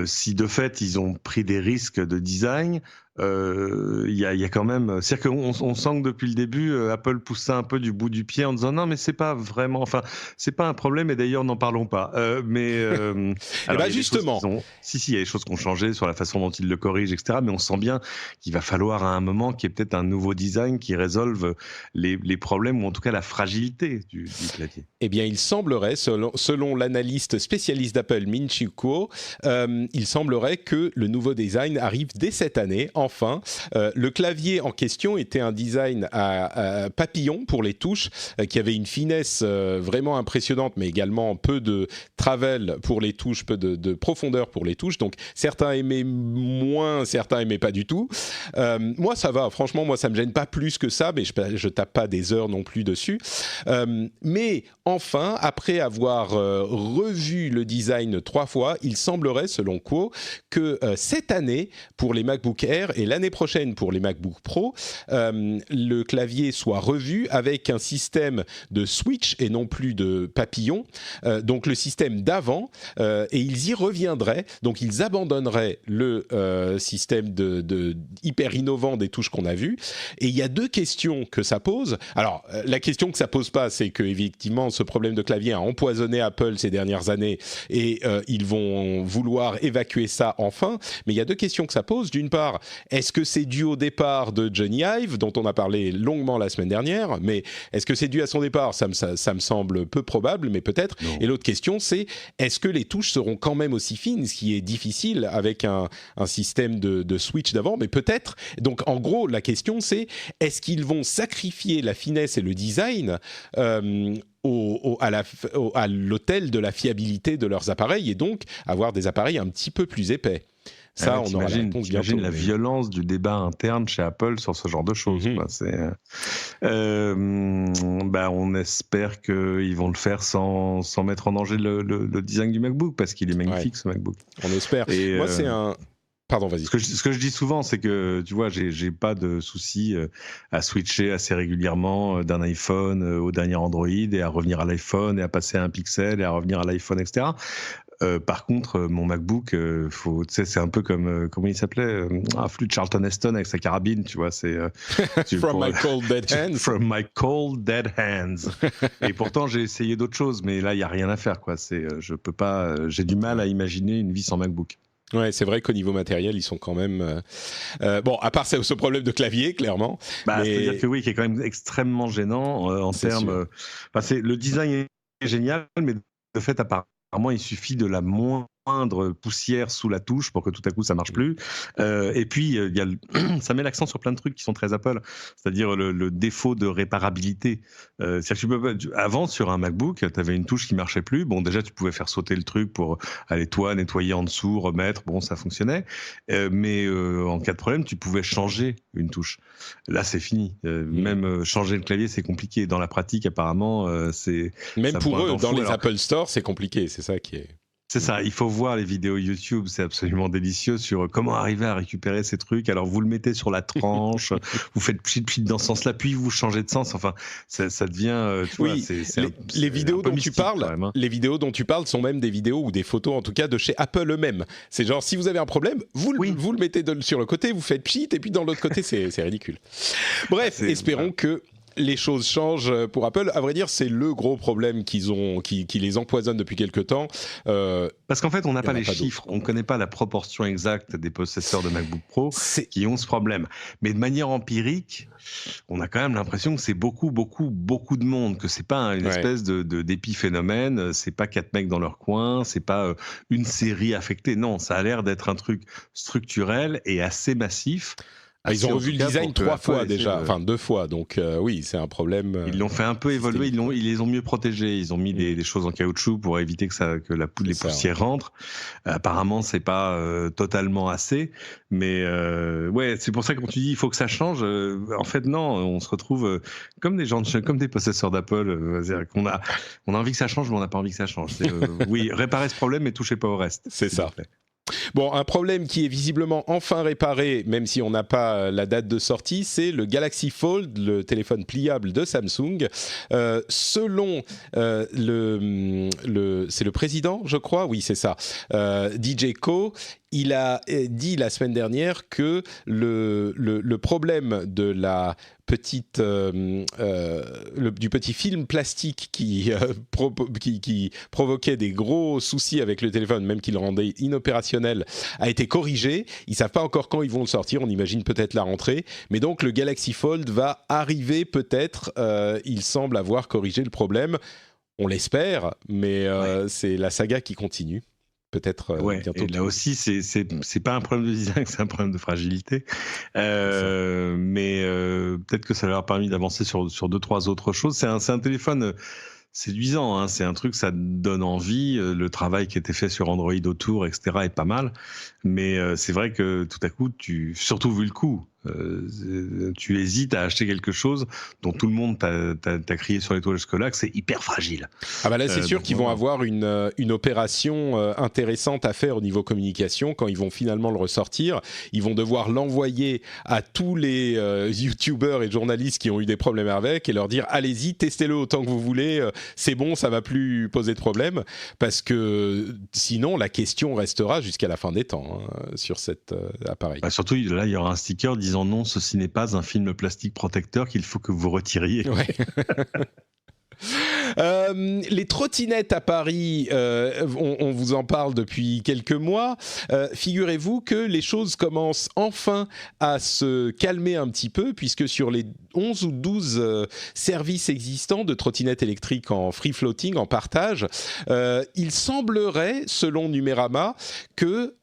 si de fait ils ont pris des risques de design, il y a quand même, c'est-à-dire qu'on sent que depuis le début, Apple pousse ça un peu du bout du pied en disant non, mais c'est pas vraiment, enfin, c'est pas un problème et d'ailleurs n'en parlons pas. Alors, ben justement, il y a des choses qui ont changé sur la façon dont ils le corrigent, etc. Mais on sent bien qu'il va falloir à un moment qu'il y ait peut-être un nouveau design qui résolve les problèmes ou en tout cas la fragilité du clavier. Eh bien, il semblerait, selon l'analyste spécialiste d'Apple, Min-Chiu Kuo, il semblerait que le nouveau design arrive dès cette année, enfin. Le clavier en question était un design à papillon pour les touches, qui avait une finesse vraiment impressionnante, mais également peu de travel pour les touches, peu de profondeur pour les touches. Donc, certains aimaient moins, certains aimaient pas du tout. Moi, ça va. Franchement, moi, ça me gêne pas plus que ça, mais je tape pas des heures non plus dessus. Mais enfin, après avoir revu le design 3 fois, il semblerait, selon Kuo, que cette année, pour les MacBook Air et l'année prochaine pour les MacBook Pro, le clavier soit revu avec un système de switch et non plus de papillon, donc le système d'avant, et ils y reviendraient, donc ils abandonneraient le système de hyper innovant des touches qu'on a vu. Et il y a 2 questions que ça pose. Alors, la question que ça pose pas, c'est que effectivement, ce problème de clavier a empoisonné Apple ces dernières années et ils vont vouloir évacuer ça enfin. Mais il y a 2 questions que ça pose. D'une part, est-ce que c'est dû au départ de Johnny Ive, dont on a parlé longuement la semaine dernière, mais est-ce que c'est dû à son départ ? Ça me semble peu probable, mais peut-être. Non. Et l'autre question, c'est est-ce que les touches seront quand même aussi fines, ce qui est difficile avec un système de switch d'avant, mais peut-être. Donc, en gros, la question, c'est est-ce qu'ils vont sacrifier la finesse et le design à l'autel de la fiabilité de leurs appareils et donc avoir des appareils un petit peu plus épais. Ça, on aura la réponse bientôt. J'imagine la violence du débat interne chez Apple sur ce genre de choses. On espère qu'ils vont le faire sans mettre en danger le design du MacBook, parce qu'il est magnifique, ce MacBook. On espère. Et moi, c'est un... Pardon, vas-y. Ce que je dis souvent, c'est que, tu vois, j'ai pas de souci à switcher assez régulièrement d'un iPhone au dernier Android et à revenir à l'iPhone et à passer à un Pixel et à revenir à l'iPhone, etc. Par contre, mon MacBook, c'est un peu comme comment il s'appelait, un flûte Charlton Heston avec sa carabine, tu vois, c'est From my cold dead hands. From my cold dead hands. Et pourtant, j'ai essayé d'autres choses, mais là, il y a rien à faire, quoi. Je peux pas, j'ai du mal à imaginer une vie sans MacBook. Ouais, c'est vrai qu'au niveau matériel, ils sont quand même... bon, à part ce problème de clavier, clairement. C'est-à-dire que oui, qui est quand même extrêmement gênant en termes... le design est génial, mais de fait, apparemment, il suffit de la moindre poussière sous la touche pour que tout à coup ça marche plus. Et puis ça met l'accent sur plein de trucs qui sont très Apple, c'est-à-dire le défaut de réparabilité. C'est-à-dire que avant, sur un MacBook, tu avais une touche qui marchait plus. Bon, déjà tu pouvais faire sauter le truc pour aller nettoyer en dessous, remettre. Bon, ça fonctionnait. Mais en cas de problème, tu pouvais changer une touche. Là, c'est fini. Même changer le clavier, c'est compliqué. Dans la pratique, apparemment, c'est... Même pour eux, dans les Apple Store, c'est compliqué. C'est ça qui est... C'est ça, il faut voir les vidéos YouTube, c'est absolument délicieux sur comment arriver à récupérer ces trucs. Alors vous le mettez sur la tranche, vous faites pchit dans ce sens-là, puis vous changez de sens. Enfin, ça devient. Les vidéos dont tu parles, les vidéos dont tu parles sont même des vidéos ou des photos, en tout cas, de chez Apple eux-mêmes. C'est genre si vous avez un problème, vous le mettez sur le côté, vous faites pchit, et puis dans l'autre côté, c'est ridicule. Bref, espérons que les choses changent pour Apple. À vrai dire, c'est le gros problème qui les empoisonne depuis quelque temps. Parce qu'en fait, on n'a pas les chiffres, on ne connaît pas la proportion exacte des possesseurs de MacBook Pro qui ont ce problème. Mais de manière empirique, on a quand même l'impression que c'est beaucoup de monde, que c'est pas une espèce d'épiphénomène, c'est pas 4 mecs dans leur coin, c'est pas une série affectée. Non, ça a l'air d'être un truc structurel et assez massif. Ils ont revu le design 3 fois déjà, enfin 2 fois, donc oui, c'est un problème. Ils l'ont fait un peu évoluer, ils les ont mieux protégés, ils ont mis des choses en caoutchouc pour éviter que les poussières rentrent. Apparemment, c'est pas totalement assez, mais c'est pour ça que quand tu dis il faut que ça change, en fait non, on se retrouve comme des possesseurs d'Apple, qu'on a envie que ça change, mais on n'a pas envie que ça change. Oui, réparer ce problème, mais touchez pas au reste. C'est ça. Bon, un problème qui est visiblement enfin réparé, même si on n'a pas la date de sortie, c'est le Galaxy Fold, le téléphone pliable de Samsung. Selon c'est le président, je crois, oui c'est ça, DJ Ko, il a dit la semaine dernière que le problème de la petite, du petit film plastique qui provoquait des gros soucis avec le téléphone, même qui le rendait inopérationnel, a été corrigé. Ils ne savent pas encore quand ils vont le sortir, on imagine peut-être la rentrée. Mais donc le Galaxy Fold va arriver peut-être, il semble avoir corrigé le problème. On l'espère, mais c'est la saga qui continue. Peut-être bientôt. Et là aussi, c'est pas un problème de design, c'est un problème de fragilité. Mais peut-être que ça leur a permis d'avancer sur 2-3 autres choses. C'est un téléphone séduisant, hein. C'est un truc, ça donne envie. Le travail qui était fait sur Android autour, etc., est pas mal. Mais c'est vrai que tout à coup, surtout vu le coût, tu hésites à acheter quelque chose dont tout le monde t'a crié sur les toits jusque-là que c'est hyper fragile. Ah bah là, c'est sûr qu'ils vont avoir une opération intéressante à faire au niveau communication quand ils vont finalement le ressortir. Ils vont devoir l'envoyer à tous les youtubeurs et journalistes qui ont eu des problèmes avec et leur dire allez-y, testez-le autant que vous voulez, c'est bon, ça va plus poser de problème, parce que sinon la question restera jusqu'à la fin des temps sur cet appareil. Bah surtout là, il y aura un sticker disant non, ceci n'est pas un film plastique protecteur qu'il faut que vous retiriez. Ouais. Les trottinettes à Paris, on vous en parle depuis quelques mois. Figurez-vous que les choses commencent enfin à se calmer un petit peu, puisque sur les 11 ou 12 services existants de trottinettes électriques en free floating, en partage, il semblerait, selon Numérama, que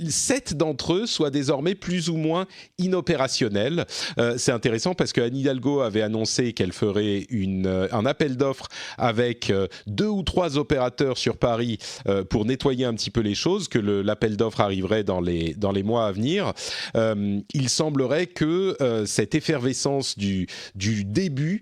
7 d'entre eux soient désormais plus ou moins inopérationnels. C'est intéressant parce que Anne Hidalgo avait annoncé qu'elle ferait un appel d'offres avec 2 ou 3 opérateurs sur Paris pour nettoyer un petit peu les choses, que l'appel d'offres arriverait dans les mois à venir. Il semblerait que cette effervescence du début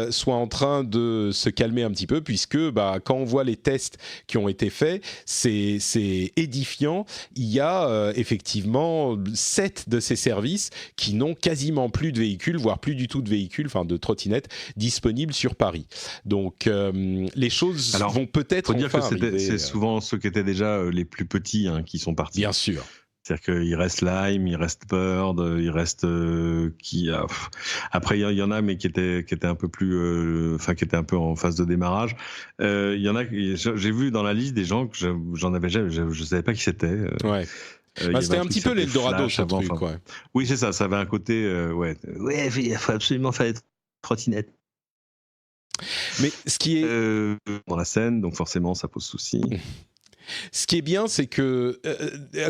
soit en train de se calmer un petit peu, puisque quand on voit les tests qui ont été faits, c'est édifiant. Il y a effectivement 7 de ces services qui n'ont quasiment plus de véhicules, voire plus du tout de véhicules, enfin de trottinettes disponibles sur Paris. Donc les choses vont peut-être faut enfin dire que arriver. C'est souvent ceux qui étaient déjà les plus petits qui sont partis. Bien sûr. C'est-à-dire qu'il reste Lime, il reste Bird, il reste après il y en a mais qui étaient un peu plus qui étaient un peu en phase de démarrage. Il y en a, j'ai vu dans la liste des gens que je savais pas qui c'était. Ouais. C'était un petit peu l'Eldorado, ce truc, quoi. Oui, c'est ça. Ça avait un côté il faut absolument faire des trottinettes. Mais ce qui est dans la scène, donc forcément ça pose souci. Ce qui est bien, c'est que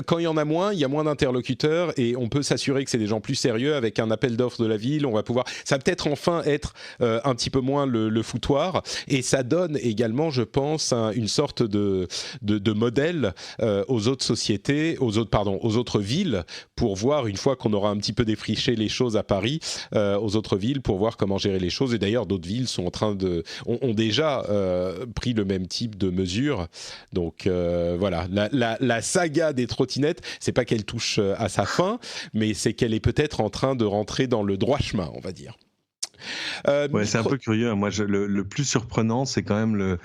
quand il y en a moins, il y a moins d'interlocuteurs et on peut s'assurer que c'est des gens plus sérieux avec un appel d'offres de la ville. On va pouvoir, ça va peut-être enfin être un petit peu moins le foutoir, et ça donne également, je pense, une sorte de modèle aux autres sociétés, aux autres villes, pour voir, une fois qu'on aura un petit peu défriché les choses à Paris, aux autres villes pour voir comment gérer les choses. Et d'ailleurs, d'autres villes sont en train ont déjà pris le même type de mesures. Donc voilà, la saga des trottinettes, c'est pas qu'elle touche à sa fin, mais c'est qu'elle est peut-être en train de rentrer dans le droit chemin, on va dire. C'est un peu curieux. Moi, le plus surprenant, c'est quand même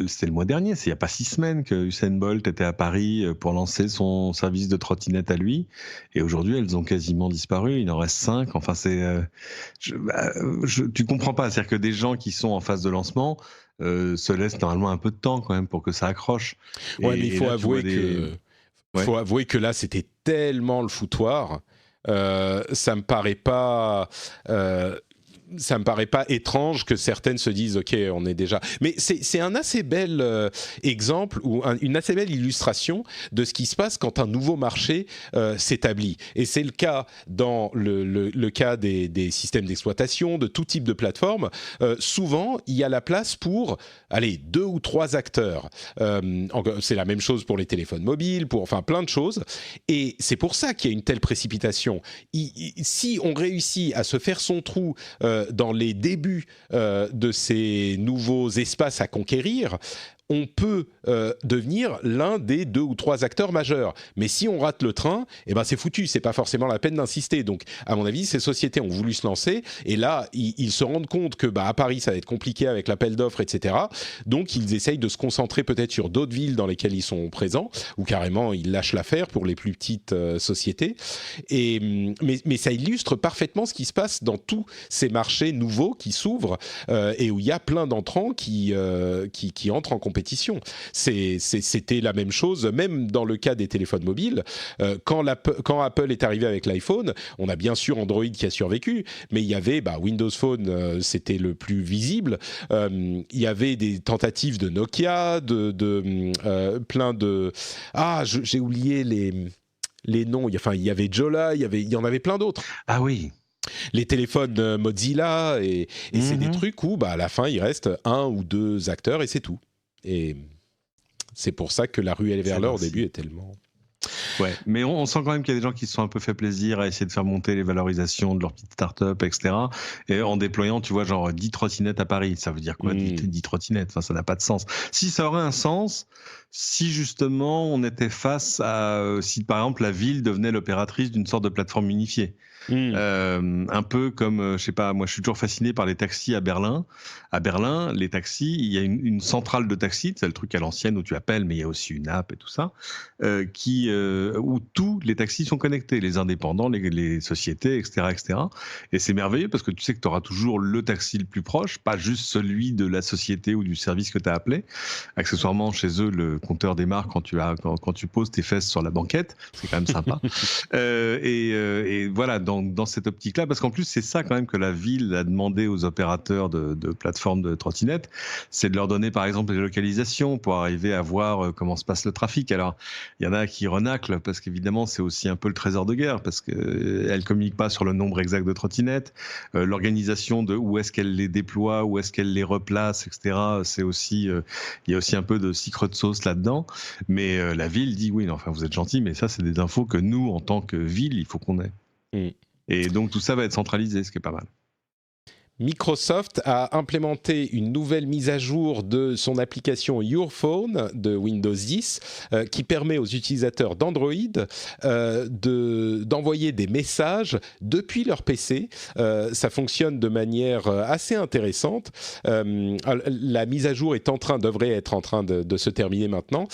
c'était le mois dernier, c'est il n'y a pas 6 semaines que Usain Bolt était à Paris pour lancer son service de trottinette à lui. Et aujourd'hui, elles ont quasiment disparu. Il en reste 5. Enfin, tu comprends pas. C'est-à-dire que des gens qui sont en phase de lancement se laissent normalement un peu de temps quand même pour que ça accroche. Ouais, mais il faut avouer que là, c'était tellement le foutoir. Ça me paraît pas étrange que certaines se disent ok, on est déjà. Mais c'est un assez bel exemple ou une assez belle illustration de ce qui se passe quand un nouveau marché s'établit. Et c'est le cas dans le cas des systèmes d'exploitation, de tout type de plateforme. Souvent, il y a la place pour 2 ou 3 acteurs. C'est la même chose pour les téléphones mobiles, pour plein de choses. Et c'est pour ça qu'il y a une telle précipitation. Si on réussit à se faire son trou dans les débuts de ces nouveaux espaces à conquérir, on peut devenir l'un des 2 ou 3 acteurs majeurs. Mais si on rate le train, eh ben c'est foutu, c'est pas forcément la peine d'insister. Donc, à mon avis, ces sociétés ont voulu se lancer, et là, ils se rendent compte que à Paris, ça va être compliqué avec l'appel d'offres, etc. Donc, ils essayent de se concentrer peut-être sur d'autres villes dans lesquelles ils sont présents, ou carrément, ils lâchent l'affaire pour les plus petites sociétés. Mais ça illustre parfaitement ce qui se passe dans tous ces marchés nouveaux qui s'ouvrent et où il y a plein d'entrants qui entrent en compétition. C'était la même chose, même dans le cas des téléphones mobiles. Quand Apple est arrivé avec l'iPhone, on a bien sûr Android qui a survécu, mais il y avait Windows Phone, c'était le plus visible. Il y avait des tentatives de Nokia, plein de... j'ai oublié les noms. Enfin, il y avait Jolla, il y en avait plein d'autres. Ah oui. Les téléphones Mozilla, et c'est des trucs où à la fin, il reste 1 ou 2 acteurs et c'est tout. Et c'est pour ça que la ruelle vers l'or au début est tellement... Ouais, mais on sent quand même qu'il y a des gens qui se sont un peu fait plaisir à essayer de faire monter les valorisations de leur petite start-up, etc. Et en déployant, tu vois, genre 10 trottinettes à Paris. Ça veut dire quoi, 10 trottinettes? Enfin, ça n'a pas de sens. Si ça aurait un sens, si justement on était face à... si par exemple la ville devenait l'opératrice d'une sorte de plateforme unifiée. Un peu comme, je sais pas, moi je suis toujours fasciné par les taxis à Berlin. À Berlin, les taxis, il y a une centrale de taxis, c'est le truc à l'ancienne où tu appelles, mais il y a aussi une app et tout ça, où tous les taxis sont connectés, les indépendants, les sociétés, etc., etc. Et c'est merveilleux parce que tu sais que tu auras toujours le taxi le plus proche, pas juste celui de la société ou du service que tu as appelé. Accessoirement, chez eux, le compteur démarre quand tu poses tes fesses sur la banquette, c'est quand même sympa. Et voilà, dans cette optique-là, parce qu'en plus, c'est ça quand même que la ville a demandé aux opérateurs de plateformes de trottinettes, c'est de leur donner par exemple les localisations pour arriver à voir comment se passe le trafic. Alors, il y en a qui renaclent parce qu'évidemment, c'est aussi un peu le trésor de guerre parce qu'elles ne communiquent pas sur le nombre exact de trottinettes, l'organisation de où est-ce qu'elles les déploient, où est-ce qu'elles les replacent, etc. C'est aussi, il y a aussi un peu de secret sauce là-dedans. Mais la ville dit oui, non, enfin vous êtes gentil, mais ça, c'est des infos que nous, en tant que ville, il faut qu'on ait. Et donc tout ça va être centralisé, ce qui est pas mal. Microsoft a implémenté une nouvelle mise à jour de son application Your Phone de Windows 10 qui permet aux utilisateurs d'Android d'envoyer des messages depuis leur PC. Ça fonctionne de manière assez intéressante. La mise à jour devrait être en train de se terminer maintenant.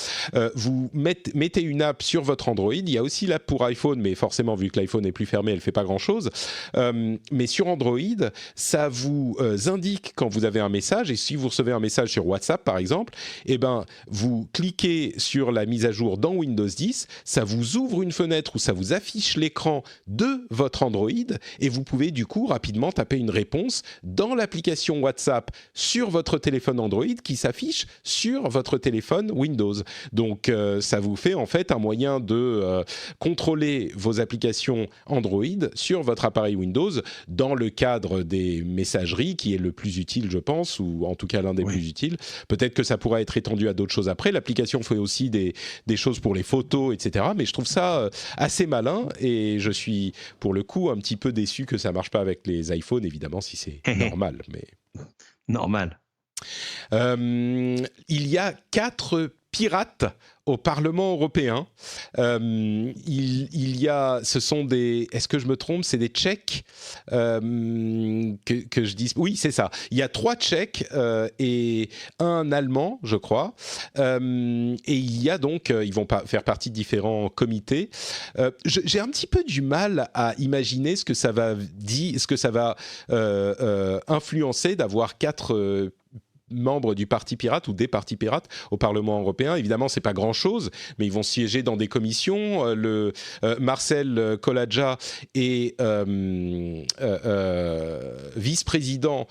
Vous mettez une app sur votre Android. Il y a aussi l'app pour iPhone, mais forcément, vu que l'iPhone est plus fermé, elle ne fait pas grand-chose. Mais sur Android, ça vous indique quand vous avez un message, et si vous recevez un message sur WhatsApp par exemple, vous cliquez sur la mise à jour dans Windows 10, ça vous ouvre une fenêtre où ça vous affiche l'écran de votre Android, et vous pouvez du coup rapidement taper une réponse dans l'application WhatsApp sur votre téléphone Android qui s'affiche sur votre téléphone Windows. Donc ça vous fait en fait un moyen de contrôler vos applications Android sur votre appareil Windows dans le cadre des messageries qui est le plus utile, je pense, ou en tout cas l'un des plus utiles. Peut-être que ça pourra être étendu à d'autres choses après. L'application fait aussi des choses pour les photos, etc. Mais je trouve ça assez malin, et je suis pour le coup un petit peu déçu que ça marche pas avec les iPhones, évidemment, si c'est normal. Mais... Normal. Il y a 4 pirates au Parlement européen. Il y a, ce sont des, est-ce que je me trompe, c'est des Tchèques que je dis, oui c'est ça. Il y a 3 Tchèques et un Allemand, je crois. Et il y a donc, ils vont faire partie de différents comités. J'ai un petit peu du mal à imaginer ce que ça va influencer d'avoir 4 membres du Parti pirate ou des partis pirates au Parlement européen. Évidemment, c'est pas grand-chose, mais ils vont siéger dans des commissions. Marcel Koladja est vice-président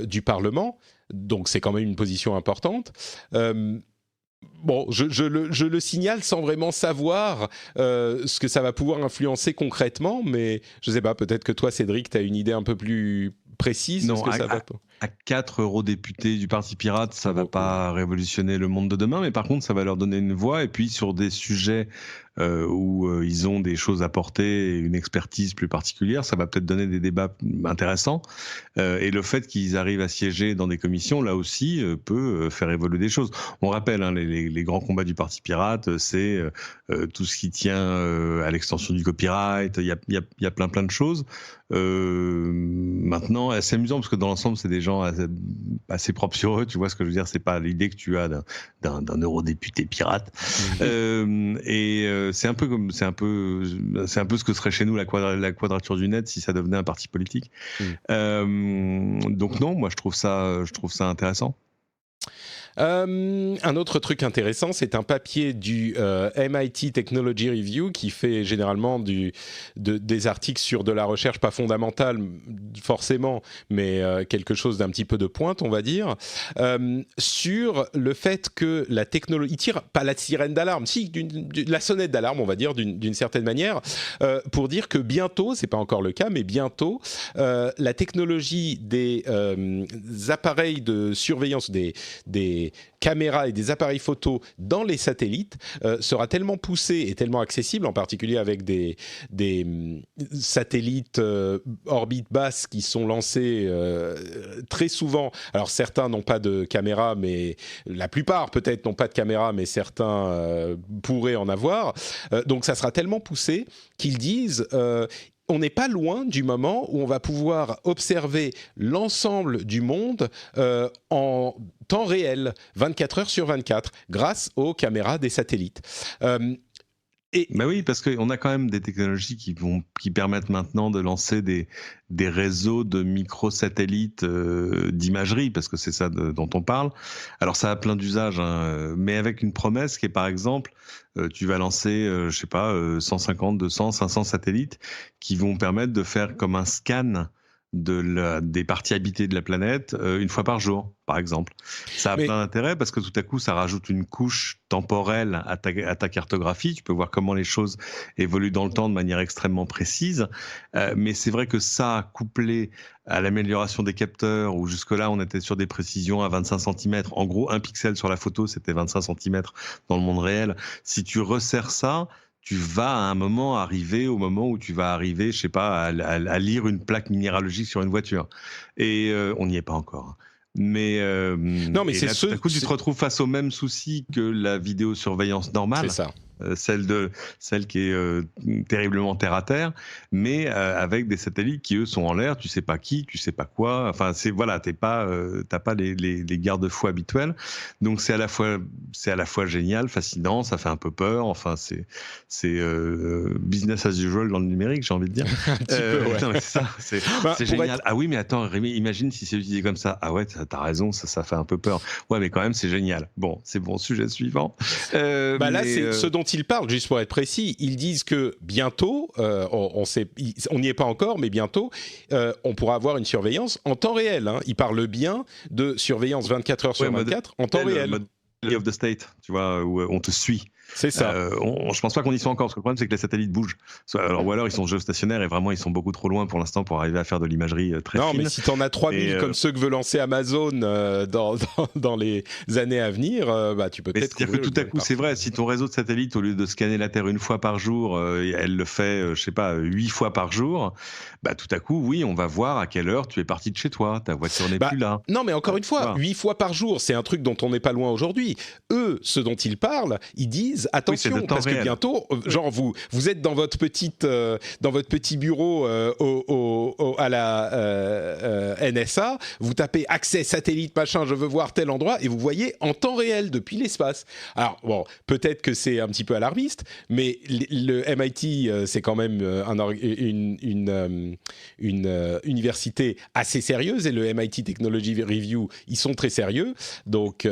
du Parlement, donc c'est quand même une position importante. Bon, je le signale sans vraiment savoir ce que ça va pouvoir influencer concrètement, mais je sais pas, peut-être que toi, Cédric, tu as une idée un peu plus précise de ce que ça va... À 4 eurodéputés du Parti pirate, ça va pas révolutionner le monde de demain, mais par contre, ça va leur donner une voix. Et puis, sur des sujets où ils ont des choses à porter et une expertise plus particulière, ça va peut-être donner des débats intéressants. Et le fait qu'ils arrivent à siéger dans des commissions, là aussi, peut faire évoluer des choses. On rappelle, hein, les grands combats du Parti pirate, c'est tout ce qui tient à l'extension du copyright, il y a plein de choses. Maintenant, c'est amusant parce que dans l'ensemble, c'est des gens assez propres sur eux, tu vois ce que je veux dire, c'est pas l'idée que tu as d'un eurodéputé pirate. C'est un peu ce que serait chez nous la quadrature du net si ça devenait un parti politique. Donc non, moi je trouve ça intéressant. Un autre truc intéressant, c'est un papier du MIT Technology Review qui fait généralement des articles sur de la recherche pas fondamentale forcément, mais quelque chose d'un petit peu de pointe, on va dire, sur le fait que la technologie, il tire pas la sirène d'alarme, si la sonnette d'alarme, on va dire d'une certaine manière, pour dire que bientôt, c'est pas encore le cas, mais bientôt, la technologie des appareils de surveillance des caméras et des appareils photo dans les satellites sera tellement poussée et tellement accessible, en particulier avec des satellites orbite basse qui sont lancés très souvent. Alors certains n'ont pas de caméra, mais la plupart peut-être n'ont pas de caméra, mais certains pourraient en avoir. Donc ça sera tellement poussé qu'ils disent on n'est pas loin du moment où on va pouvoir observer l'ensemble du monde en temps réel, 24 heures sur 24, grâce aux caméras des satellites. Bah oui, parce qu'on a quand même des technologies qui permettent maintenant de lancer des réseaux de microsatellites d'imagerie, parce que c'est ça dont on parle. Alors ça a plein d'usages, hein, mais avec une promesse qui est par exemple, tu vas lancer, je sais pas, 150, 200, 500 satellites qui vont permettre de faire comme un scan des parties habitées de la planète une fois par jour, par exemple. Ça a plein d'intérêt parce que tout à coup, ça rajoute une couche temporelle à ta cartographie. Tu peux voir comment les choses évoluent dans le temps de manière extrêmement précise. Mais c'est vrai que ça, couplé à l'amélioration des capteurs, où jusque-là, on était sur des précisions à 25 cm. En gros, un pixel sur la photo, c'était 25 cm dans le monde réel. Si tu resserres ça, tu vas à un moment arriver au moment où tu vas arriver, je sais pas, à lire une plaque minéralogique sur une voiture. Et on n'y est pas encore. Mais non, mais c'est tout à coup, tu te retrouves face au même souci que la vidéosurveillance normale. C'est ça. Celle qui est terriblement terre à terre, mais avec des satellites qui eux sont en l'air, tu sais pas qui, tu sais pas quoi. Enfin, t'as pas les garde-fous habituels. Donc c'est à la fois génial, fascinant, ça fait un peu peur. Enfin, c'est business as usual dans le numérique, j'ai envie de dire. Un petit peu, ouais. Non, mais c'est ça, c'est génial. Ah oui, mais attends, Rémi, imagine si c'est utilisé comme ça. Ah ouais, t'as raison, ça fait un peu peur. Ouais, mais quand même, c'est génial. Bon, c'est bon, sujet suivant. Là, c'est ce dont ils parlent, juste pour être précis. Ils disent que bientôt, on n'y est pas encore, mais bientôt, on pourra avoir une surveillance en temps réel. Hein. Ils parlent bien de surveillance 24 heures sur 24 en temps réel. Mode of the state, tu vois, où on te suit. C'est ça. Je pense pas qu'on y soit encore, parce que le problème, c'est que les satellites bougent. Ou alors, ils sont géostationnaires et vraiment, ils sont beaucoup trop loin pour l'instant pour arriver à faire de l'imagerie très fine. Non, mais si t'en as 3000 comme ceux que veut lancer Amazon dans les années à venir, tu peux peut-être... C'est-à-dire que tout à coup, c'est vrai, si ton réseau de satellites, au lieu de scanner la Terre une fois par jour, elle le fait, je sais pas, 8 fois par jour, tout à coup, oui, on va voir à quelle heure tu es parti de chez toi, ta voiture n'est plus là. Non, mais encore une fois, 8 fois par jour, c'est un truc dont on n'est pas loin aujourd'hui. Eux, ce dont ils parlent, ils disent attention, parce que bientôt, genre vous êtes dans votre petit bureau à la NSA, vous tapez accès satellite machin, je veux voir tel endroit, et vous voyez en temps réel depuis l'espace. Alors bon, peut-être que c'est un petit peu alarmiste, mais le MIT, c'est quand même une université assez sérieuse, et le MIT Technology Review, ils sont très sérieux, donc...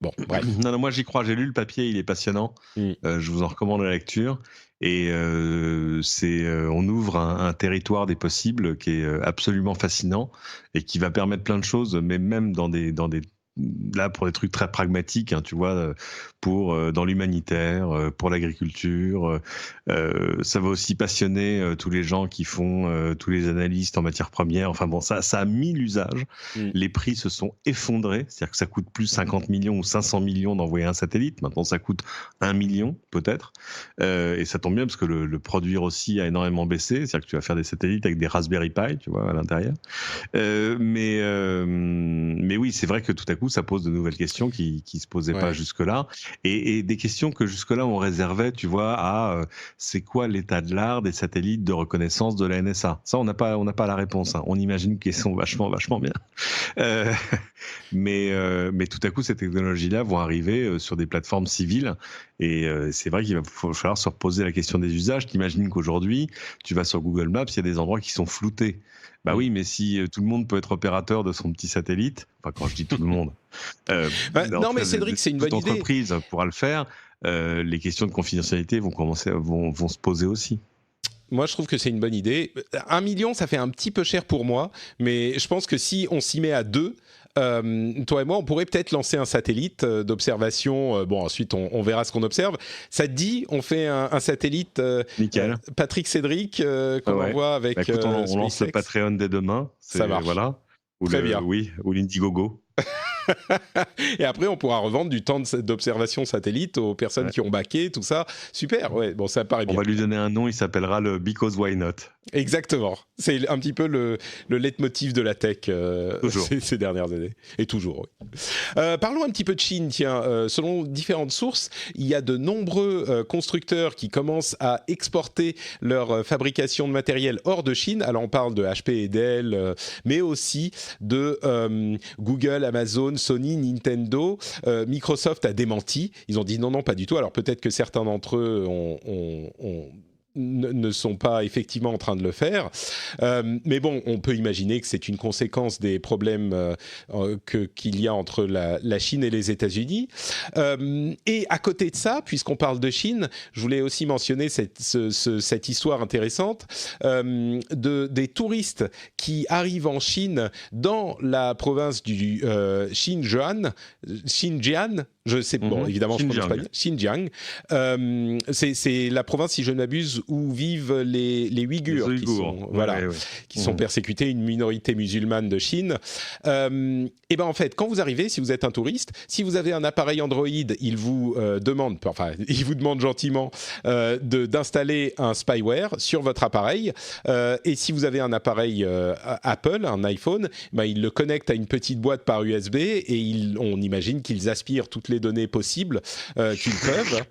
Bon, bref. Non, moi j'y crois, j'ai lu le papier, il est passionnant. Je vous en recommande la lecture. Et on ouvre un territoire des possibles qui est absolument fascinant et qui va permettre plein de choses, mais même dans des là pour des trucs très pragmatiques, hein, tu vois, pour dans l'humanitaire, pour l'agriculture. Ça va aussi passionner tous les gens qui font, tous les analystes en matières premières. Enfin bon, ça a 1000 usages. Les prix se sont effondrés, c'est-à-dire que ça coûte plus 50 millions ou 500 millions d'envoyer un satellite. Maintenant, ça coûte 1 million peut-être. Et ça tombe bien parce que le produire aussi a énormément baissé. C'est-à-dire que tu vas faire des satellites avec des Raspberry Pi, tu vois, à l'intérieur. Mais oui, c'est vrai que tout à coup, ça pose de nouvelles questions qui se posaient pas jusque-là. Et des questions que jusque-là, on réservait, tu vois, à c'est quoi l'état de l'art des satellites de reconnaissance de la NSA. Ça, on n'a pas la réponse. Hein. On imagine qu'ils sont vachement bien. Mais tout à coup, ces technologies-là vont arriver sur des plateformes civiles. Et c'est vrai qu'il va falloir se reposer la question des usages. T'imagines qu'aujourd'hui, tu vas sur Google Maps, il y a des endroits qui sont floutés. Bah oui, mais si tout le monde peut être opérateur de son petit satellite, enfin quand je dis tout le monde, non mais Cédric, c'est une bonne idée. Toute entreprise pourra le faire. Les questions de confidentialité vont se poser aussi. Moi, je trouve que c'est une bonne idée. 1 million, ça fait un petit peu cher pour moi, mais je pense que si on s'y met à 2, toi et moi, on pourrait peut-être lancer un satellite d'observation. Bon, ensuite, on verra ce qu'on observe. Ça te dit, on fait un satellite Patrick Cédric qu'on envoie avec bah, écoute, on lance le Patreon dès demain. Ça marche. Voilà. Très bien. Oui, ou l'Indiegogo. Et après, on pourra revendre du temps d'observation satellite aux personnes qui ont backé, tout ça. Super, ouais, bon, ça paraît bien. On va lui donner un nom, il s'appellera le Because Why Not. Exactement. C'est un petit peu le leitmotiv de la tech ces dernières années. Et toujours, oui. Parlons un petit peu de Chine, tiens. Selon différentes sources, il y a de nombreux constructeurs qui commencent à exporter leur fabrication de matériel hors de Chine. Alors, on parle de HP et Dell, mais aussi de Google, Amazon, Sony, Nintendo. Microsoft a démenti. Ils ont dit non, pas du tout. Alors, peut-être que certains d'entre eux ne sont pas effectivement en train de le faire. Mais bon, on peut imaginer que c'est une conséquence des problèmes qu'il y a entre la Chine et les États-Unis. Et à côté de ça, puisqu'on parle de Chine, je voulais aussi mentionner cette histoire intéressante des touristes qui arrivent en Chine dans la province du Xinjiang, je sais, bon, évidemment, je prononce pas bien. Xinjiang. C'est la province, si je ne m'abuse, où vivent les Ouïghurs, qui sont persécutés, une minorité musulmane de Chine. Et ben en fait, quand vous arrivez, si vous êtes un touriste, si vous avez un appareil Android, il vous demande gentiment d'installer un spyware sur votre appareil. Et si vous avez un appareil Apple, un iPhone, ben, il le connecte à une petite boîte par USB et on imagine qu'ils aspirent toutes les données possibles qu'ils peuvent.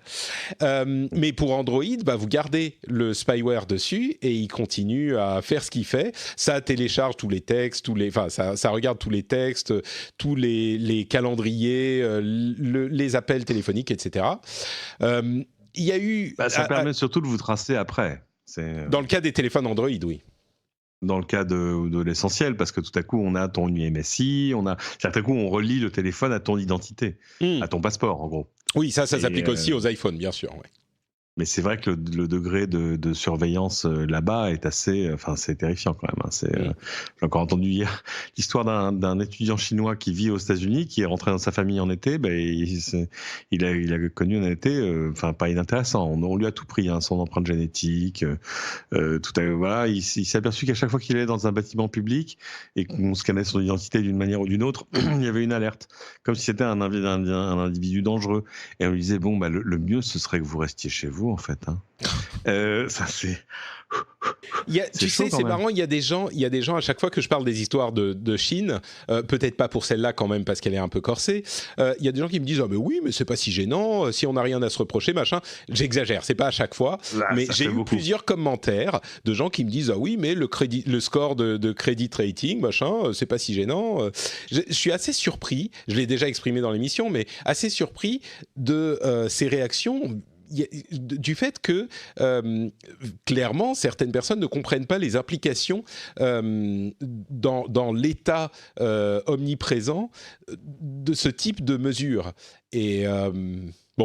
Mais pour Android, bah, vous gardez le spyware dessus et il continue à faire ce qu'il fait. Ça télécharge tous les textes, ça regarde tous les textes, tous les calendriers, les appels téléphoniques, etc. Il y a eu... ça permet surtout de vous tracer après. Dans le cas des téléphones Android, oui. Dans le cas de l'essentiel, parce que tout à coup, on a ton UMSI, tout à coup, on relie le téléphone à ton identité, à ton passeport, en gros. Oui, ça s'applique aussi aux iPhones, bien sûr. Ouais. Mais c'est vrai que le degré de surveillance là-bas est assez... Enfin, c'est terrifiant quand même. J'ai encore entendu hier l'histoire d'un étudiant chinois qui vit aux États-Unis, qui est rentré dans sa famille en été. Il a connu un été pas inintéressant. On lui a tout pris, son empreinte génétique. Il s'est aperçu qu'à chaque fois qu'il allait dans un bâtiment public et qu'on scannait son identité d'une manière ou d'une autre, il y avait une alerte, comme si c'était un individu dangereux. Et on lui disait, le mieux, ce serait que vous restiez chez vous, en fait. Ça c'est... Tu sais, c'est marrant, il y a des gens à chaque fois que je parle des histoires de Chine, peut-être pas pour celle-là quand même parce qu'elle est un peu corsée, il y a des gens qui me disent oui, mais c'est pas si gênant, si on n'a rien à se reprocher, machin. J'exagère, c'est pas à chaque fois, mais j'ai eu plusieurs commentaires de gens qui me disent oui, mais le score de credit rating, machin, c'est pas si gênant. Je suis assez surpris, je l'ai déjà exprimé dans l'émission, mais assez surpris de ces réactions. Du fait que clairement certaines personnes ne comprennent pas les implications dans l'état omniprésent de ce type de mesures. Et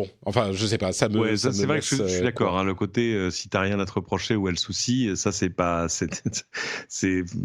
bon, enfin, je sais pas, ça me, Ouais, ça ça, me c'est vrai que laisse je suis quoi. d'accord, hein, le côté si t'as rien à te reprocher, où est le souci, ça c'est pas,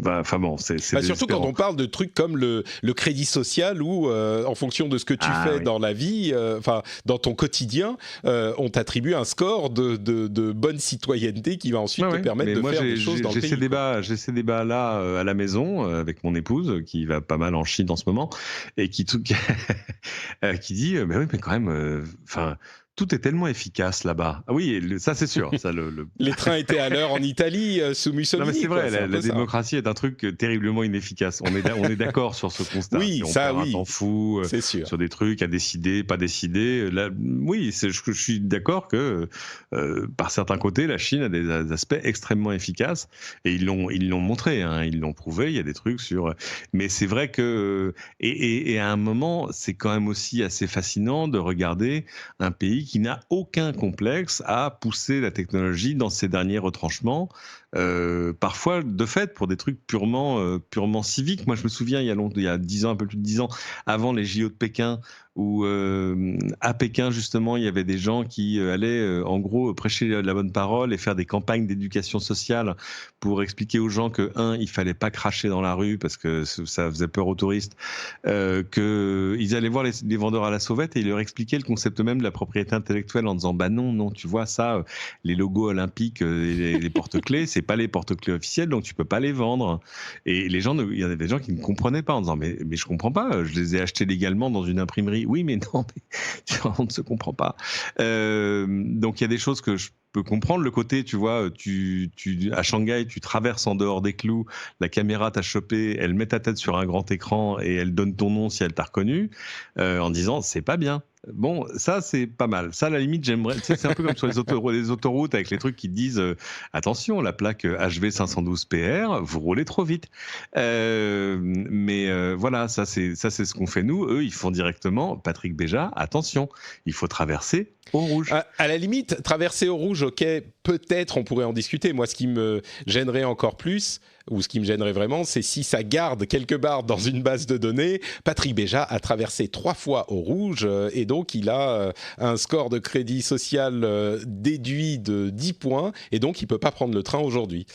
enfin bon, c'est Bah surtout quand désespérant. on parle de trucs comme le crédit social où, en fonction de ce que tu Ah fais oui. dans la vie, enfin dans ton quotidien, on t'attribue un score de bonne citoyenneté qui va Ouais, ensuite te ouais. permettre Mais de moi, faire des choses dans le pays, quoi. j'ai ces débats-là à la maison avec mon épouse qui va pas mal en Chine en ce moment et qui dit, mais oui, mais quand même, enfin, tout est tellement efficace là-bas. Ah oui, ça c'est sûr. Ça, Les trains étaient à l'heure en Italie sous Non, mais c'est Mussolini, quoi. vrai, C'est un la peu ça. démocratie est un truc terriblement inefficace. On est d'accord sur ce constat. Oui, On ça, perd un temps oui, fou c'est sûr. sur des trucs à décider, pas décider. Là, oui, je suis d'accord que par certains côtés, la Chine a des aspects extrêmement efficaces et ils l'ont montré, hein, ils l'ont prouvé. Il y a des trucs sur, mais c'est vrai que et à un moment, c'est quand même aussi assez fascinant de regarder un pays qui n'a aucun complexe à pousser la technologie dans ses derniers retranchements. Parfois de fait pour des trucs purement civiques. Moi, je me souviens il y a 10 ans, un peu plus de 10 ans, avant les JO de Pékin, où à Pékin justement, il y avait des gens qui allaient en gros prêcher la bonne parole et faire des campagnes d'éducation sociale pour expliquer aux gens que il fallait pas cracher dans la rue parce que ça faisait peur aux touristes, que ils allaient voir les vendeurs à la sauvette et ils leur expliquaient le concept même de la propriété intellectuelle en disant bah non, tu vois ça, les logos olympiques et les porte-clés, c'est pas les porte-clés officiels, donc tu peux pas les vendre. Et les gens, il y en avait des gens qui ne comprenaient pas en disant mais je comprends pas, je les ai achetés légalement dans une imprimerie. Oui, mais non, mais on ne se comprend pas. Donc il y a des choses que je peux comprendre. Le côté, tu vois, à Shanghai, tu traverses en dehors des clous, la caméra t'a chopé, elle met ta tête sur un grand écran et elle donne ton nom si elle t'a reconnu, en disant c'est pas bien. Bon, ça c'est pas mal. Ça, à la limite, j'aimerais. Tu sais, c'est un peu comme sur les autoroutes avec les trucs qui disent attention, la plaque HV 512 PR, vous roulez trop vite. Mais voilà, ça c'est ce qu'on fait nous. Eux, ils font directement. Patrick Béja, attention, il faut traverser au rouge. À la limite, traverser au rouge, ok, peut-être on pourrait en discuter. Moi, ce qui me gênerait encore plus, ou ce qui me gênerait vraiment, c'est si ça garde quelque part dans une base de données, Patrick Béja a traversé 3 fois au rouge et donc il a un score de crédit social déduit de 10 points et donc il peut pas prendre le train aujourd'hui.